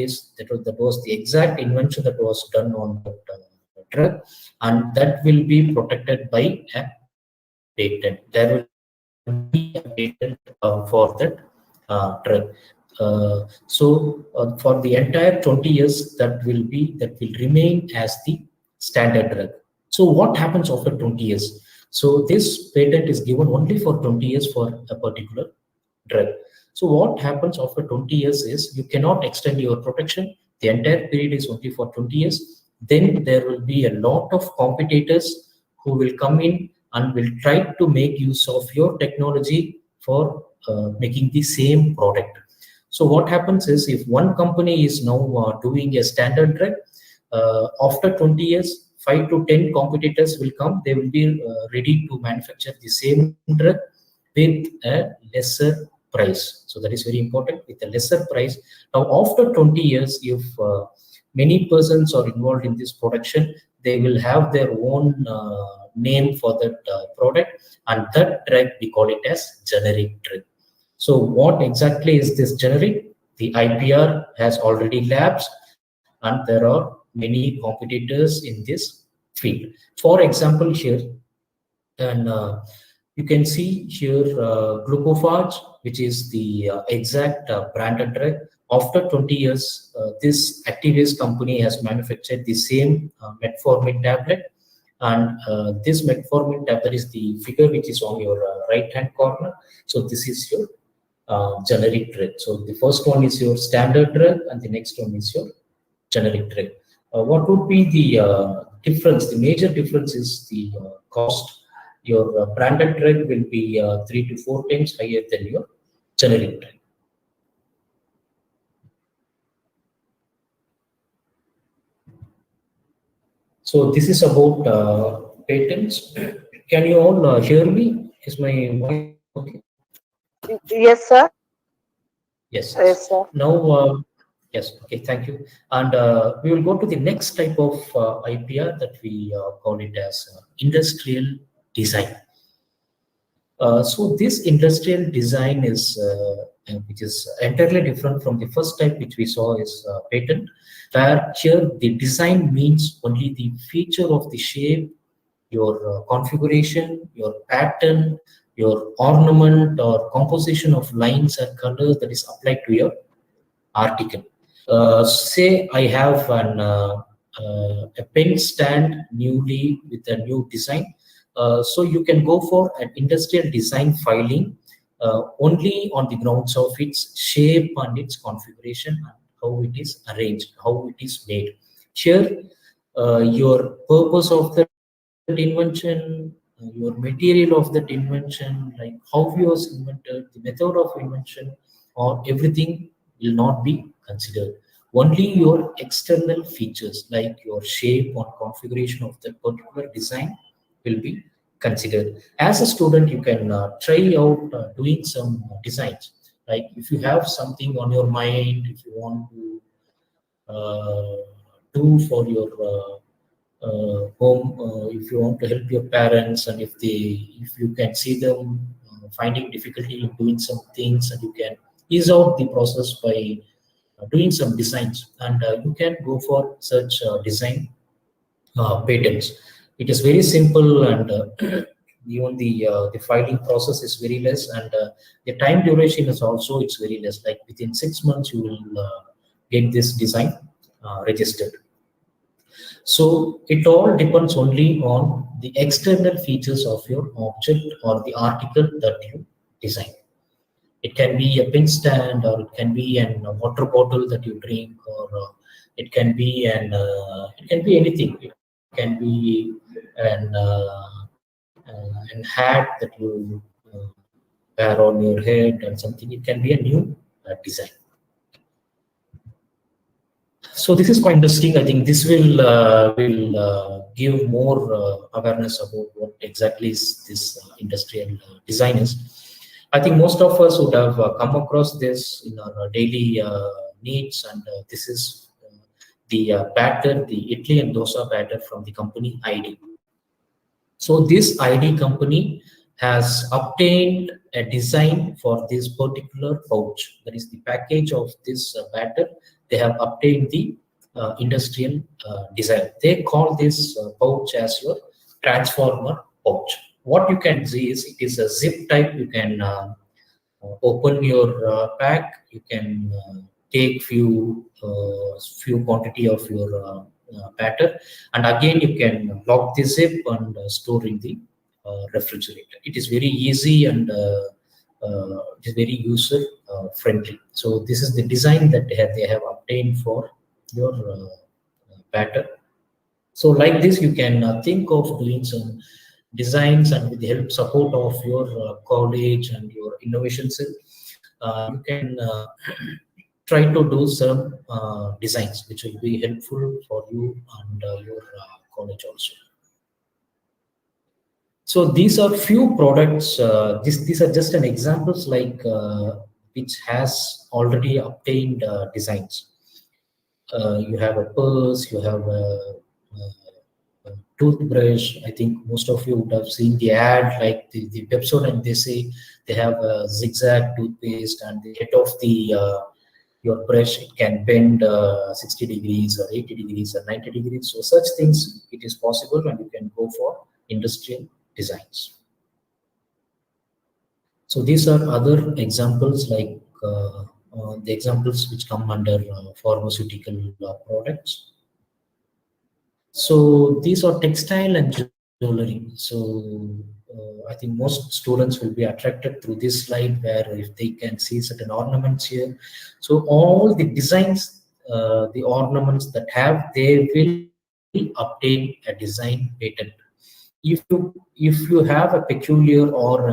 was the exact invention that was done on the drug, and that will be protected by a patent. There will be a patent for that drug. For the entire 20 years, that will remain as the standard drug. So what happens after 20 years? So this patent is given only for 20 years for a particular drug. So what happens after 20 years is you cannot extend your protection. The entire period is only for 20 years. Then there will be a lot of competitors who will come in and will try to make use of your technology for making the same product. So what happens is, if one company is now doing a standard drug, after 20 years, 5 to 10 competitors will come. They will be ready to manufacture the same drug with a lesser price. So that is very important, with a lesser price. Now, after 20 years, if many persons are involved in this production, they will have their own name for that product, and that drug we call it as generic drug. So what exactly is this generic? The IPR has already lapsed, and there are many competitors in this field. For example, here, and you can see here glucophage, which is the exact branded drug. After 20 years, this Activase company has manufactured the same metformin tablet, and this metformin tablet is the figure which is on your right hand corner. So this is your generic drug. So the first one is your standard drug, and the next one is your generic drug. What would be the difference? The major difference is the cost. Your branded drug will be 3 to 4 times higher than your generic drug. So this is about patents. Can you all hear me? Is my voice okay? Yes, sir. Yes, Yes, yes. sir. Now, yes, okay, thank you. And we will go to the next type of IPR that we call it as industrial design. So this industrial design is which is entirely different from the first type which we saw is patent, where here the design means only the feature of the shape, your configuration, your pattern, your ornament or composition of lines and colors that is applied to your article. Say I have a pen stand newly with a new design. So you can go for an industrial design filing only on the grounds of its shape and its configuration and how it is arranged, how it is made. Here, your purpose of that invention, your material of that invention, like how it was invented, the method of invention, or everything will not be considered. Only your external features like your shape or configuration of the particular design will be considered. As a student, you can try out doing some designs. Like if you have something on your mind, if you want to do for your home, if you want to help your parents, and if you can see them finding difficulty in doing some things, and you can ease out the process by doing some designs, and you can go for such design patents. It is very simple, and even the filing process is very less, and the time duration is also it's very less. Like within 6 months, you will get this design registered. So it all depends only on the external features of your object or the article that you design. It can be a pen stand, or it can be a water bottle that you drink, or it can be anything. It can be an hat that you wear on your head and something. It can be a new design. So this is quite interesting. I think this will give more awareness about what exactly is this industrial design is. I think most of us would have come across this in our daily needs, and this is the batter, the idli and dosa batter from the company ID. So this ID company has obtained a design for this particular pouch. That is the package of this batter. They have obtained the industrial design. They call this pouch as your transformer pouch. What you can see is it is a zip type. You can open your pack. You can take few quantity of your batter, and again you can lock the zip and store in the refrigerator. It is very easy, and it is very user friendly. So this is the design that they have obtained for your batter. So like this, you can think of doing some designs, and with the help support of your college and your innovation cell, you can try to do some designs which will be helpful for you and your college also. So these are few products. These are just an examples, like which has already obtained designs. You have a purse, you have a toothbrush. I think most of you would have seen the ad, like the Pepsodent, and they say they have a zigzag toothpaste, and the head of the your brush, it can bend 60 degrees or 80 degrees or 90 degrees. So such things, it is possible, and you can go for industrial designs. So these are other examples, like the examples which come under pharmaceutical products. So these are textile and jewelry. So I think most students will be attracted through this slide, where if they can see certain ornaments here. So all the designs, the ornaments that have, they will obtain a design patent. If you have a peculiar or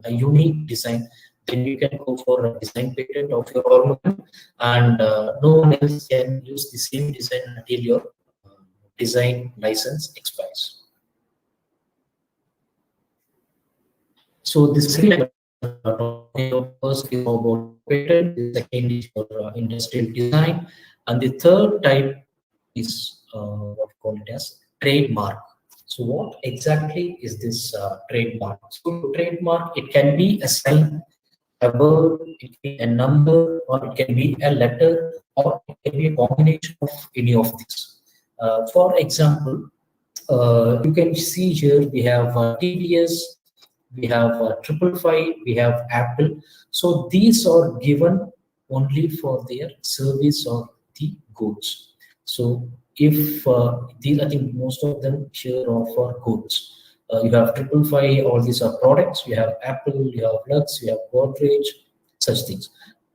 a unique design, then you can go for a design patent of your ornament, and no one else can use the same design until your design license expires. So this three types first is about patent, the second is your industrial design, and the third type is what we call it as trademark. So what exactly is this trademark? So trademark, it can be a sign, a word, it can be a number, or it can be a letter, or it can be a combination of any of these. For example, you can see here we have TVS, we have 555, we have Apple. So these are given only for their service or the goods. So if these, I think most of them here are for goods. You have 555, all these are products. You have Apple, you have Lux, you have Godrej, such things.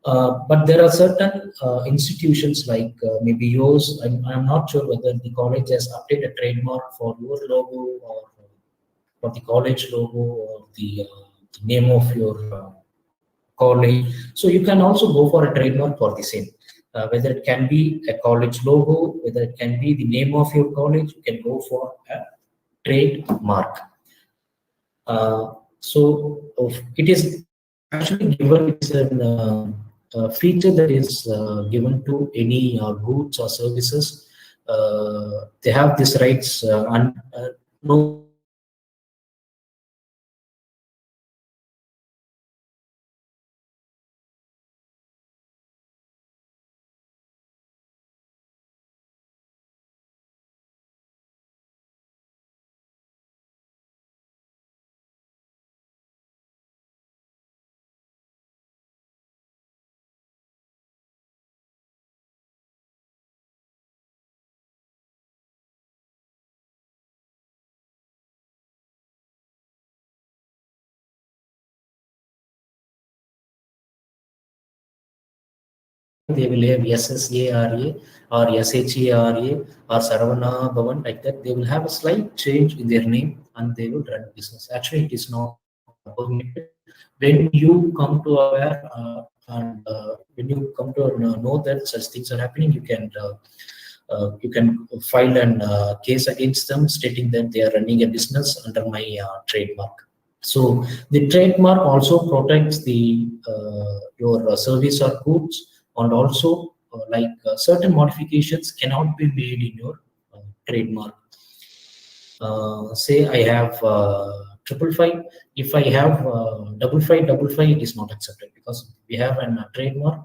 But there are certain institutions like maybe yours. I'm not sure whether the college has updated a trademark for your logo or for the college logo or the name of your college. So you can also go for a trademark for the same. Whether it can be a college logo, whether it can be the name of your college, you can go for a trademark. It is actually given, it's a feature that is given to any goods or services. They have these rights and no they will have SSARA or SHARA or Saravana Bhavan, like that. They will have a slight change in their name and they will run business. Actually, it is not permitted. When you come to aware and when you come to know that such things are happening, you can file an case against them stating that they are running a business under my trademark. So the trademark also protects the your service or goods, and also certain modifications cannot be made in your trademark. Say I have 555. If I have 5555, it is not accepted because we have a trademark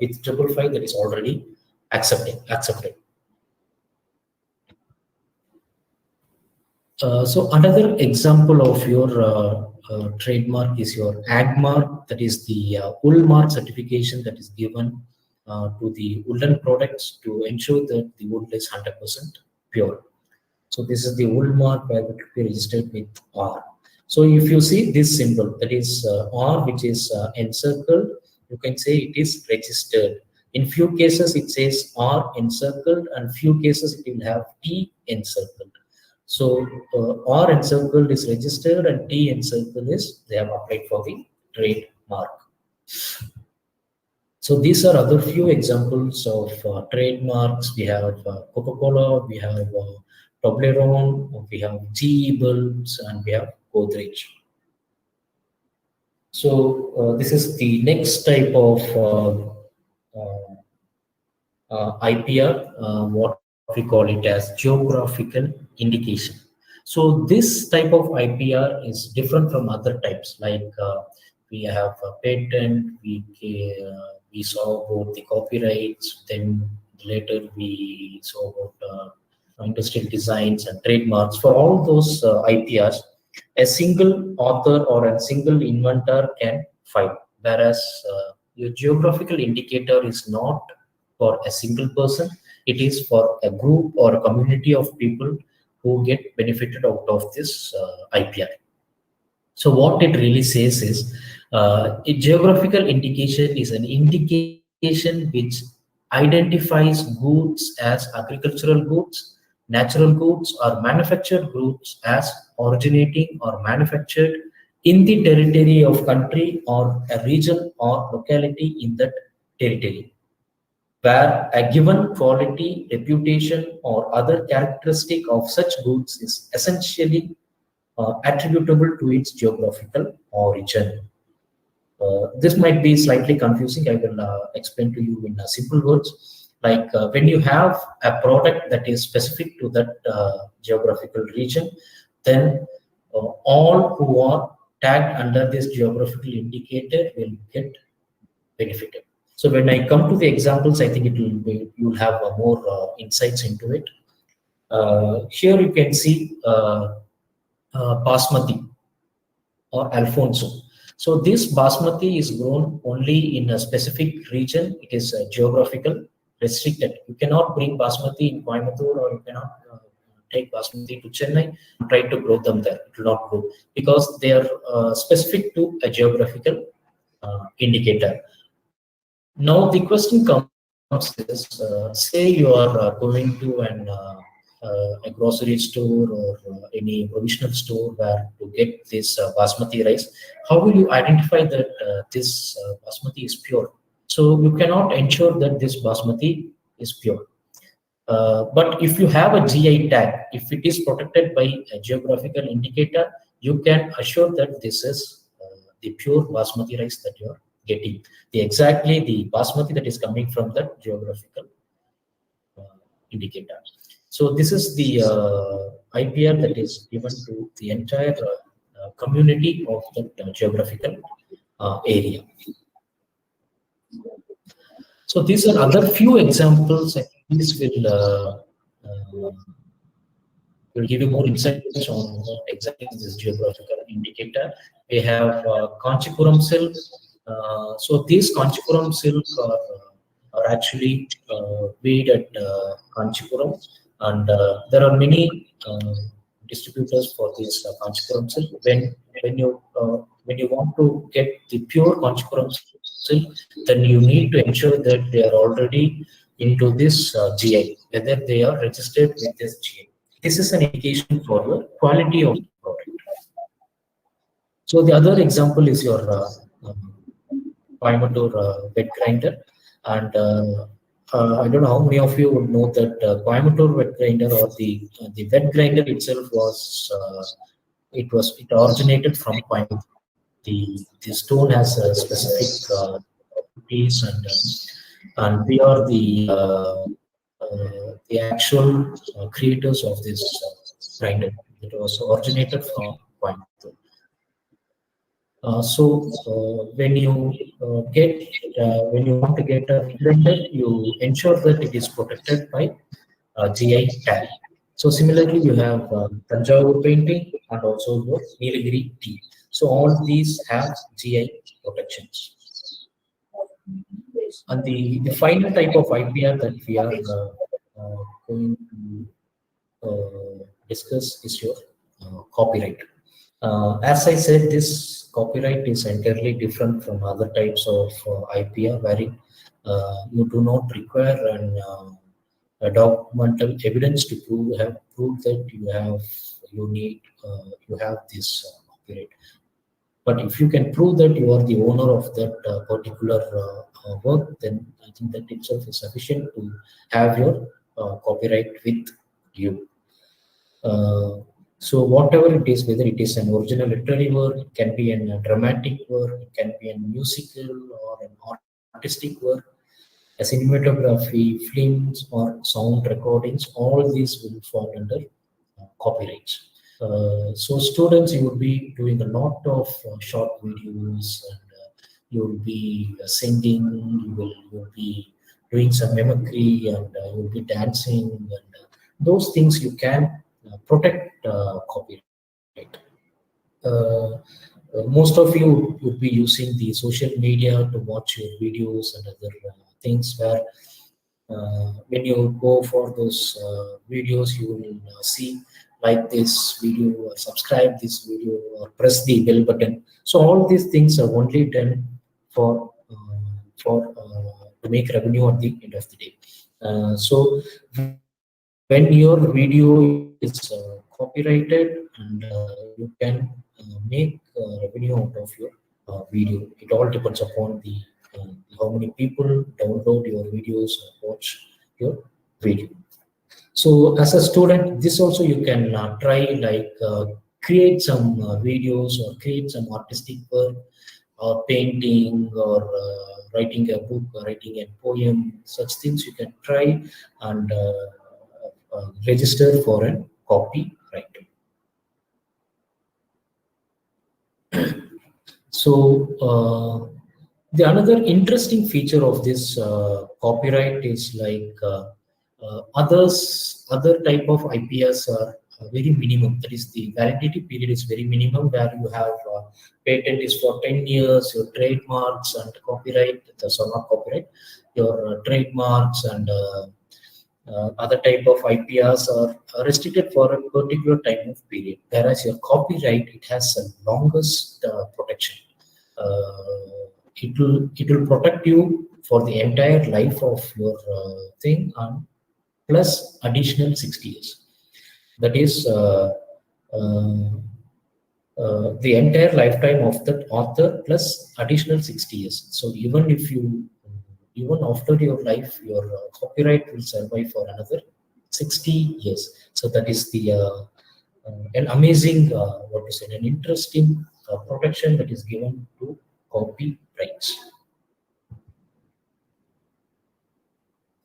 with 555 that is already accepted. So another example of your trademark is your ag mark, that is the wool mark certification that is given to the woolen products to ensure that the wool is 100% pure. So this is the wool mark where it will be registered with R. So if you see this symbol, that is R, which is encircled, you can say it is registered. In few cases it says R encircled, and few cases it will have T encircled. So R encircled is registered and T encircled is they have applied for the trademark. So these are other few examples of trademarks. We have Coca-Cola, we have Toblerone, we have GE bulbs, and we have Godrej. So this is the next type of IPR, what we call it as geographical indication. So this type of IPR is different from other types, like we have a patent, we saw about the copyrights, then later we saw about industrial designs and trademarks. For all those IPRs, a single author or a single inventor can file, whereas your geographical indicator is not for a single person, it is for a group or a community of people who get benefited out of this IPR. So what it really says is a geographical indication is an indication which identifies goods as agricultural goods, natural goods, or manufactured goods as originating or manufactured in the territory of country or a region or locality in that territory, where a given quality, reputation, or other characteristic of such goods is essentially attributable to its geographical origin. This might be slightly confusing. I will explain to you in simple words. Like when you have a product that is specific to that geographical region, then all who are tagged under this geographical indicator will get benefited. So when I come to the examples, I think it will be, you'll have more insights into it. Here you can see basmati or Alfonso. So this basmati is grown only in a specific region. It is geographical restricted. You cannot bring basmati in Coimbatore, or you cannot take basmati to Chennai and try to grow them there. It will not grow because they are specific to a geographical indicator. Now the question comes is, say you are going to a grocery store or any provisional store where to get this basmati rice. How will you identify that this basmati is pure? So you cannot ensure that this basmati is pure. But if you have a GI tag, if it is protected by a geographical indicator, you can assure that this is the pure basmati rice that you are getting. Exactly the basmati that is coming from that geographical indicator. So this is the IPR that is given to the entire community of the geographical area. So these are other few examples. This will give you more insights on what exactly is this geographical indicator. We have Kanchipuram silk. So these Kanchipuram silk are actually made at Kanchipuram, and there are many distributors for this Kanchipuram silk. When you want to get the pure Kanchipuram silk, then you need to ensure that they are already into this GI, whether they are registered with this GI. This is an indication for the quality of the product. So the other example is your Coimbatore wet grinder, and I don't know how many of you would know that Coimbatore wet grinder, or the wet grinder itself was it originated from Coimbatore. The stone has a specific piece, and we are the actual creators of this grinder. It was originated from Coimbatore. When you when you want to get a grinder, you ensure that it is protected by GI tag. So similarly, you have Tanjavur painting and also your Nilagiri tea. So all these have GI protections. And the final type of IPR that we are going to discuss is your copyright. As I said, this copyright is entirely different from other types of IPR, wherein you do not require a documental evidence to prove that you have this copyright. But if you can prove that you are the owner of that particular work, then I think that itself is sufficient to have your copyright with you. So whatever it is, whether it is an original literary work, it can be a dramatic work, it can be a musical or an artistic work, a cinematography, films or sound recordings, all these will fall under copyrights. So students, you will be doing a lot of short videos, and you will be singing, you will be doing some mimicry, and you will be dancing, and those things you can protect copyright. Most of you would be using the social media to watch your videos and other things, where when you go for those videos, you will see like this video or subscribe this video or press the bell button. So all these things are only done for to make revenue at the end of the day. So when your video is copyrighted, and you can make revenue out of your video. It all depends upon the how many people download your videos or watch your video. So as a student, this also you can try, like create some videos or create some artistic work or painting or writing a book or writing a poem, such things you can try and register for a copyright. So the another interesting feature of this copyright is like other type of IPS are very minimum. That is, the validity period is very minimum, where you have patent is for 10 years, your trademarks and copyright, so not copyright, your trademarks and other type of IPRs are restricted for a particular time of period. Whereas your copyright, it has the longest protection. It will protect you for the entire life of your thing, and plus additional 60 years. That is the entire lifetime of that author plus additional 60 years. So even after your life, your copyright will survive for another 60 years. So that is the an amazing, an interesting protection that is given to copyrights.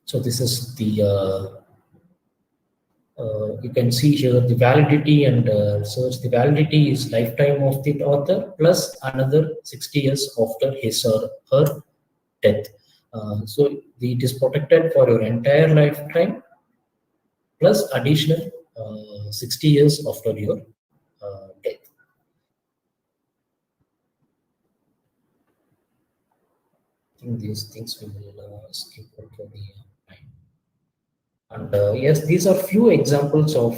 So this is the you can see here the validity and search. The validity is lifetime of the author plus another 60 years after his or her death. So it is protected for your entire lifetime plus additional 60 years after your death. I think these things we will skip over the time. And yes, these are few examples of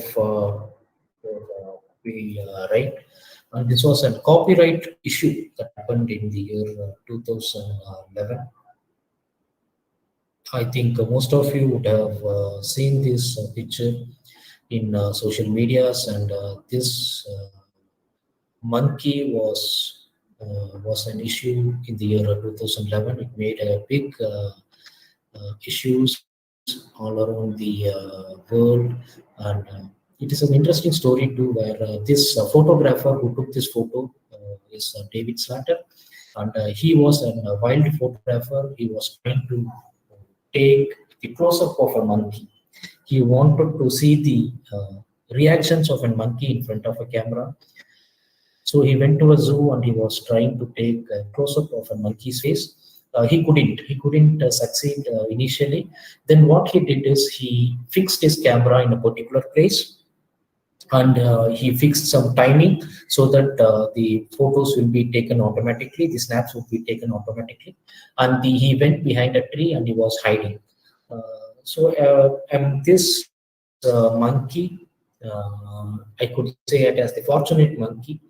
we write. And this was a copyright issue that happened in the year 2011. I think most of you would have seen this picture in social medias, and this monkey was an issue in the year 2011. It made a big issues all around the world, and it is an interesting story too, where this photographer who took this photo is David Slater, and he was a wild photographer. He was trying to take the close-up of a monkey. He wanted to see the reactions of a monkey in front of a camera. So he went to a zoo and he was trying to take a close-up of a monkey's face. He couldn't succeed initially. Then what he did is he fixed his camera in a particular place, and he fixed some timing so that the photos will be taken automatically, the snaps will be taken automatically, and he went behind a tree and he was hiding. And this monkey, I could say it as the fortunate monkey,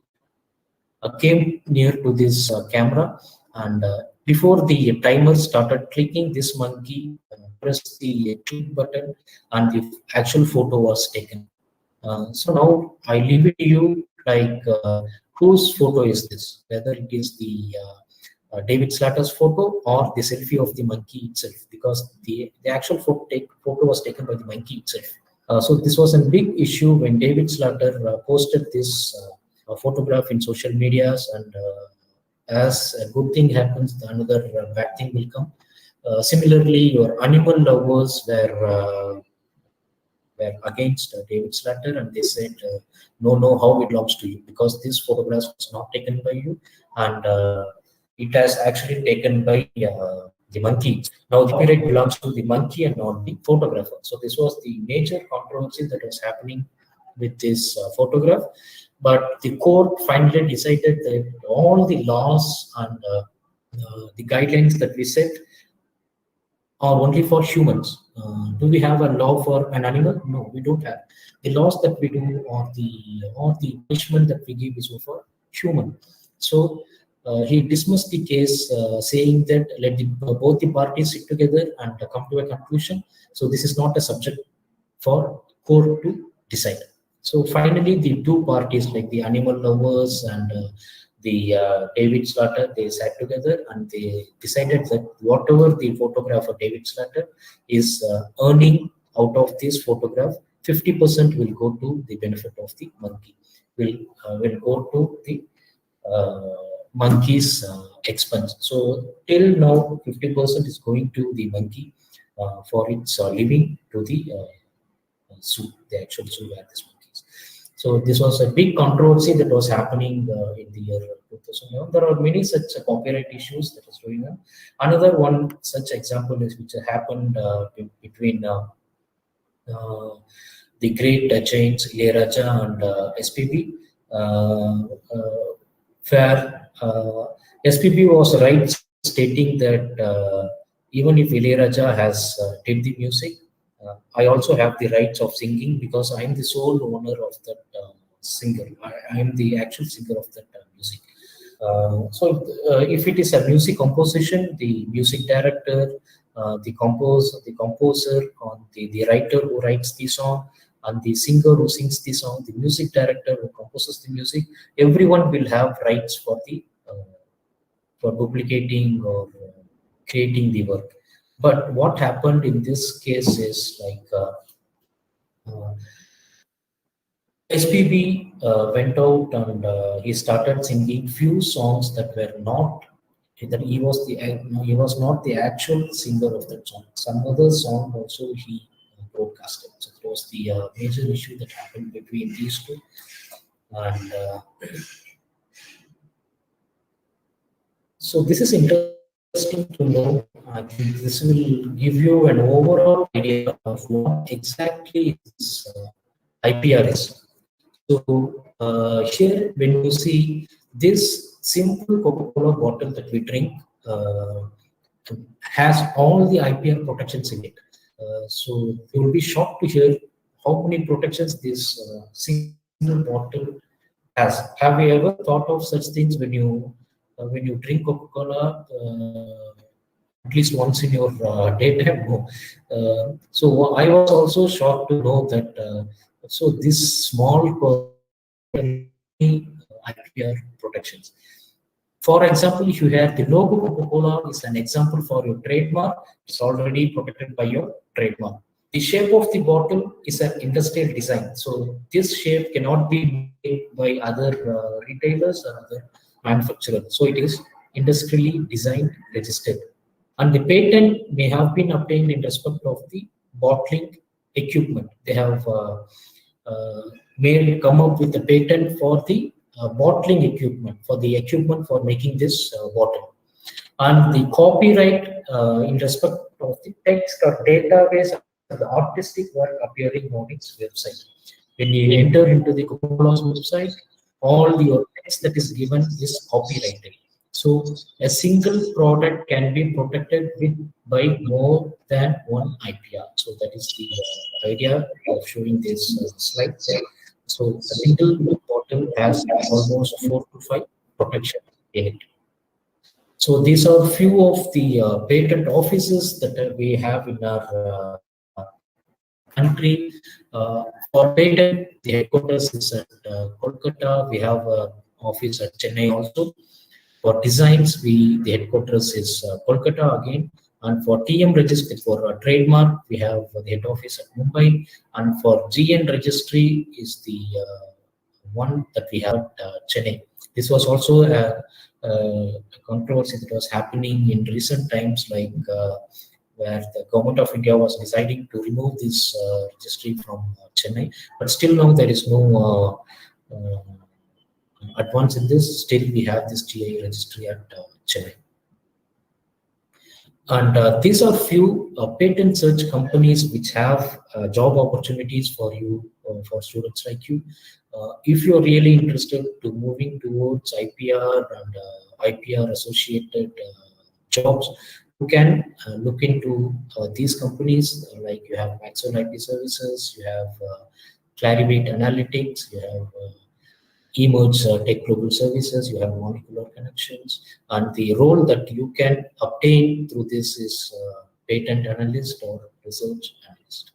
came near to this camera, and before the timer started clicking, this monkey pressed the click button and the actual photo was taken. So now I leave it to you, like whose photo is this? Whether it is the David Slater's photo or the selfie of the monkey itself, because the actual photo was taken by the monkey itself. So this was a big issue when David Slater posted this photograph in social medias, and as a good thing happens, another bad thing will come. Similarly, your animal lovers were against David Slater, and they said, no, how it belongs to you, because this photograph was not taken by you, and it has actually taken by the monkey. Now the copyright belongs to the monkey and not the photographer. So this was the major controversy that was happening with this photograph. But the court finally decided that all the laws and the guidelines that we set are only for humans. Do we have a law for an animal? No, we don't have. The laws that we do, or the punishment that we give, is for human. So he dismissed the case, saying that let both the parties sit together and come to a conclusion. So this is not a subject for court to decide. So finally, the two parties, like the animal lovers and the David Slater, they sat together and they decided that whatever the photographer David Slater is earning out of this photograph, 50% will go to the benefit of the monkey. will go to the monkey's expense. So till now, 50% is going to the monkey for its living to the zoo, the actual zoo where this monkey is. So this was a big controversy that was happening in the year 2011. There are many such copyright issues that is going on. Another one such example is which happened between the great giants Ilayaraja and SPB, where SPB was right stating that even if Ilayaraja has did the music, I also have the rights of singing because I am the sole owner of that singer. I am the actual singer of that music. If it is a music composition, the music director, the composer, the writer who writes the song, and the singer who sings the song, the music director who composes the music, everyone will have rights for duplicating or creating the work. But what happened in this case is SPB went out and he started singing few songs that were not that he was not the actual singer of that song. Some other song also he broadcasted. So it was the major issue that happened between these two. And so this is interesting to know. I think this will give you an overall idea of what exactly is IPR is. So here, when you see this simple Coca-Cola bottle that we drink has all the IPR protections in it. So you will be shocked to hear how many protections this single bottle has. Have you ever thought of such things when you drink Coca-Cola? At least once in your daytime. No. So I was also shocked to know that. So this small IPR protections. For example, if you have the logo Coca-Cola is an example for your trademark, it's already protected by your trademark. The shape of the bottle is an industrial design. So this shape cannot be made by other retailers or other manufacturers. So it is industrially designed, registered. And the patent may have been obtained in respect of the bottling equipment. They have come up with a patent for the bottling equipment, for the equipment for making this bottle. And the copyright in respect of the text or database of the artistic work appearing on its website. When you enter into the Coca-Cola's website, all your text that is given is copyrighted. So a single product can be protected by more than one IPR. So that is the idea of showing this slide there. So a single bottle has almost 4 to 5 protection in it. So these are few of the patent offices that we have in our country. For patent, the headquarters is at Kolkata. We have an office at Chennai also. For designs, the headquarters is Kolkata again. And for TM registry, for trademark, we have the head office at Mumbai. And for GN registry is the one that we have at Chennai. This was also a controversy that was happening in recent times, like where the government of India was deciding to remove this registry from Chennai. But still now there is no advance in this. Still we have this GI registry at Chennai. And these are few patent search companies which have job opportunities for you, for students like you. If you're really interested to moving towards IPR and IPR associated jobs, you can look into these companies. Like you have Maxwell IP Services, you have Clarivate Analytics, you have Emerge Tech Global Services, you have Molecular Connections, and the role that you can obtain through this is patent analyst or research analyst.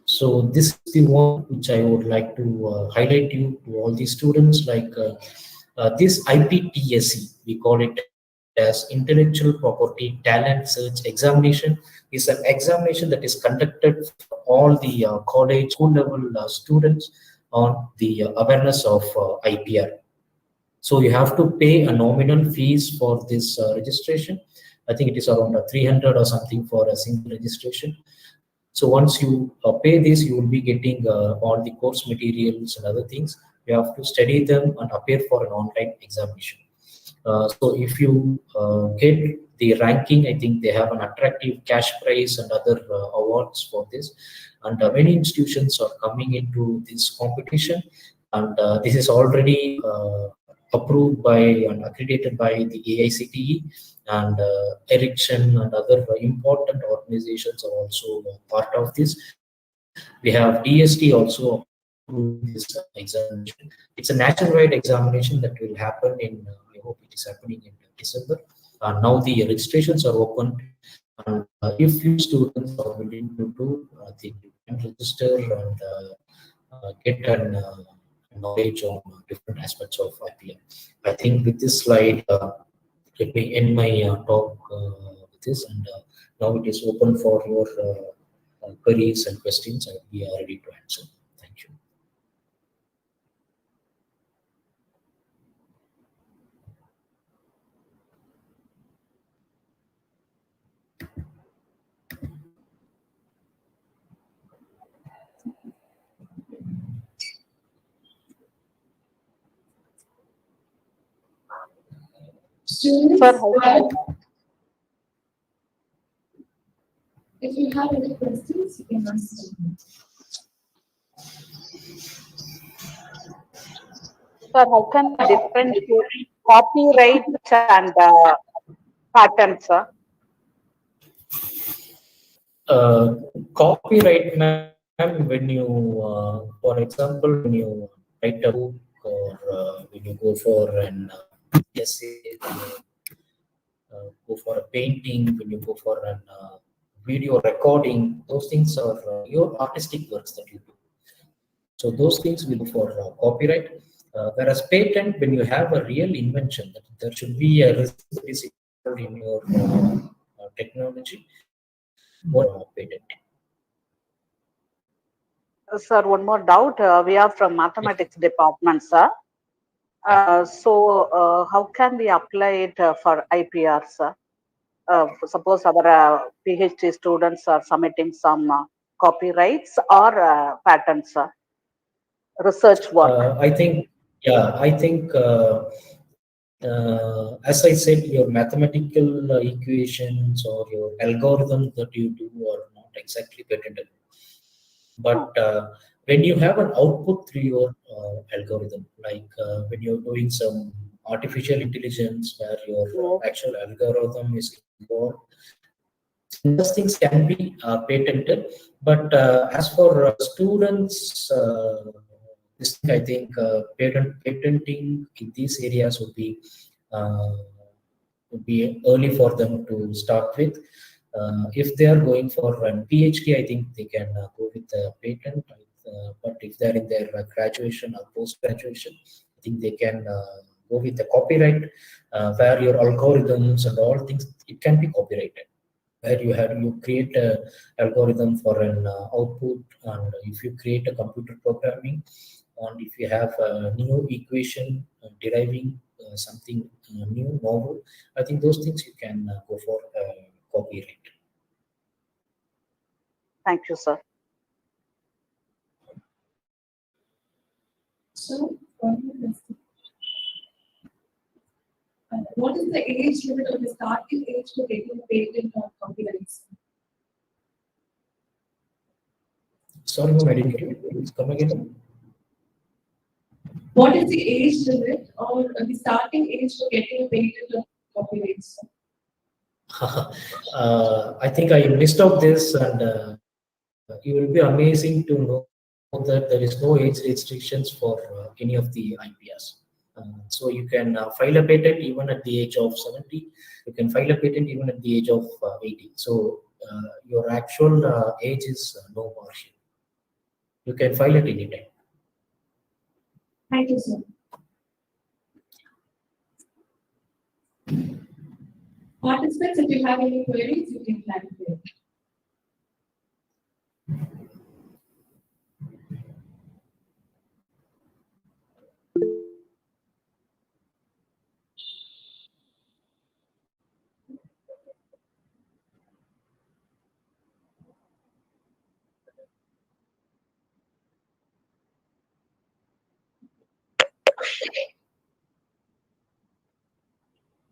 So this is the one which I would like to highlight you to all the students. Like this IPTSE, we call it as Intellectual Property Talent Search Examination, is an examination that is conducted for all the college, school level students on the awareness of IPR. So you have to pay a nominal fees for this registration. I think it is around 300 or something for a single registration. So once you pay this, you will be getting all the course materials and other things. You have to study them and appear for an online examination. So if you get the ranking, I think they have an attractive cash prize and other awards for this. And many institutions are coming into this competition. And this is already approved by and accredited by the AICTE, and Ericsson and other important organizations are also part of this. We have DST also approving this examination. It's a nationwide examination that will happen in, I hope it is happening in December. Now the registrations are open, and if you students are willing to do, I think you can register and get an knowledge on different aspects of IPM. I think with this slide, let me end my talk with this, and now it is open for your queries and questions. We are ready to answer. Thank you. Students, Sir, how can if you have any questions, you can ask them. differentiate copyright and patents, sir? Copyright, ma'am, when you, for example, when you write a book, or when you go for an essay, go for a painting, when you go for an video recording, those things are your artistic works that you do. So those things will go for copyright. Whereas patent, when you have a real invention, that there should be a risk that is involved in your technology, or patent. Sir, one more doubt. We are from mathematics department, sir. So how can we apply it for IPR, sir? Suppose our PhD students are submitting some copyrights or patents, sir, research work. I think, yeah, I think, as I said, your mathematical equations or your algorithms that you do are not exactly patented. But when you have an output through your algorithm, like when you're doing some artificial intelligence where your actual algorithm is involved, those things can be patented. But as for students, this thing, I think patenting in these areas would be early for them to start with. If they are going for a PhD, I think they can go with the patent. But if they're in their graduation or post-graduation, I think they can go with the copyright, where your algorithms and all things, it can be copyrighted. Where you create a algorithm for an output, and if you create a computer programming, and if you have a new equation deriving something new, novel, I think those things you can go for copyright. Thank you, sir. So, what is the age limit or the starting age for getting a patent or copyrights? Sorry, ma'am, I didn't get it. Please come again. What is the age limit or the starting age for getting a patent or copyrights? I think I missed out this, and you will be amazing to know that there is no age restrictions for any of the IPRs. So you can file a patent even at the age of 70. You can file a patent even at the age of 80. So your actual age is no margin. You can file at any time. Thank you, sir. Participants, if you have any queries, you can clarify.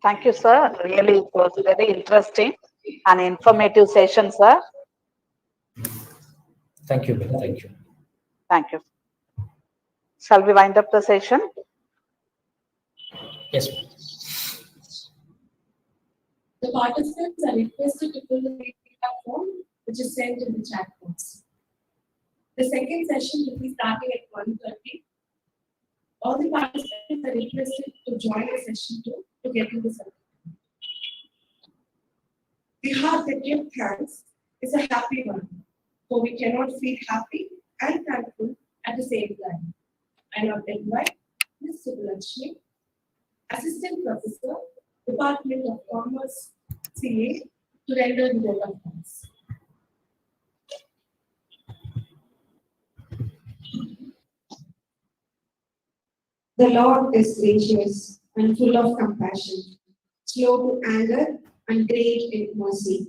Thank you, sir. Really, it was very interesting and informative session, sir. Thank you, Ben. Thank you. Thank you. Shall we wind up the session? Yes. The participants are requested to fill the feedback form, which is sent in the chat box. The second session will be starting at 1:30. All the participants are requested to join the session to get into the session. The heart that gives thanks is a happy one, for we cannot feel happy and thankful at the same time. I now invite Mr. Lakshmanan, Assistant Professor, Department of Commerce, CA, to render the vote of thanks. The Lord is gracious and full of compassion, slow to anger and great in mercy.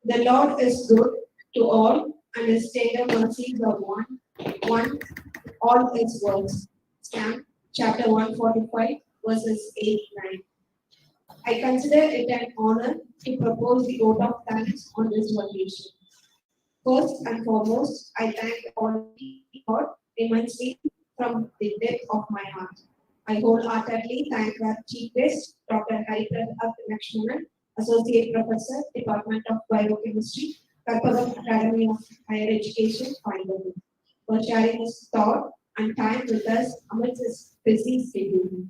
The Lord is good to all, and his tender mercies are one all his works. Psalm chapter 145, verses 8-9. I consider it an honor to propose the vote of thanks on this occasion. First and foremost, I thank Almighty God immensely from the depth of my heart. I wholeheartedly thank our Chief Guest, Dr. Hariprasath Lakshmanan, Associate Professor, Department of Biochemistry, Karpagam Academy of Higher Education, Coimbatore, for sharing his thought and time with us amidst his busy schedule.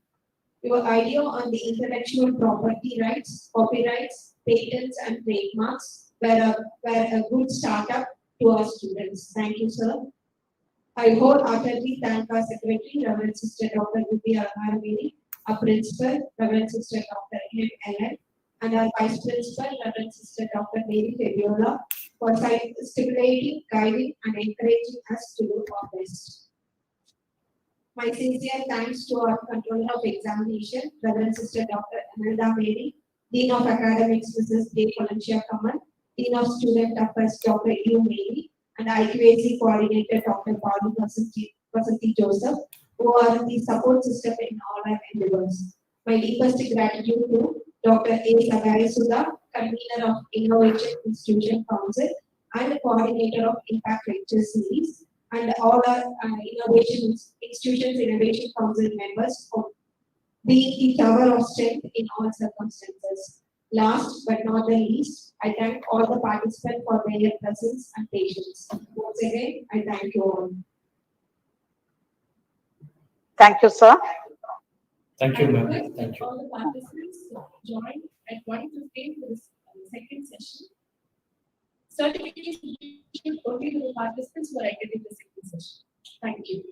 Your idea on the intellectual property rights, copyrights, patents, and trademarks were a good startup to our students. Thank you, sir. I wholeheartedly thank our Secretary, Reverend Sister Dr. Vidya Armini, our Principal, Reverend Sister Dr. M. Ellen, and our Vice Principal, Reverend Sister Dr. Mary Fabiola, for stimulating, guiding, and encouraging us to do our best. My sincere thanks to our Controller of Examination, Reverend Sister Dr. Amelda Mary, Dean of Academics, Mrs. J. Valencia Kamal, Dean of Student Affairs, Dr. U. Mary, and IQAC Coordinator, Dr. Pauli Vasanti Joseph, who are the support system in all our endeavors. My deepest gratitude to Dr. A. Sagari Sudha, Convener of Innovation Institution Council and Coordinator of Impact Lecture Series, and all our Innovation Council members for being the tower of strength in all circumstances. Last but not the least, I thank all the participants for their presence and patience. Once again, I thank you all. Thank you, sir. Thank you, ma'am. Thank you. All the participants join at 1:15 for the second session. Certification only to the participants who are attending the second session. Thank you.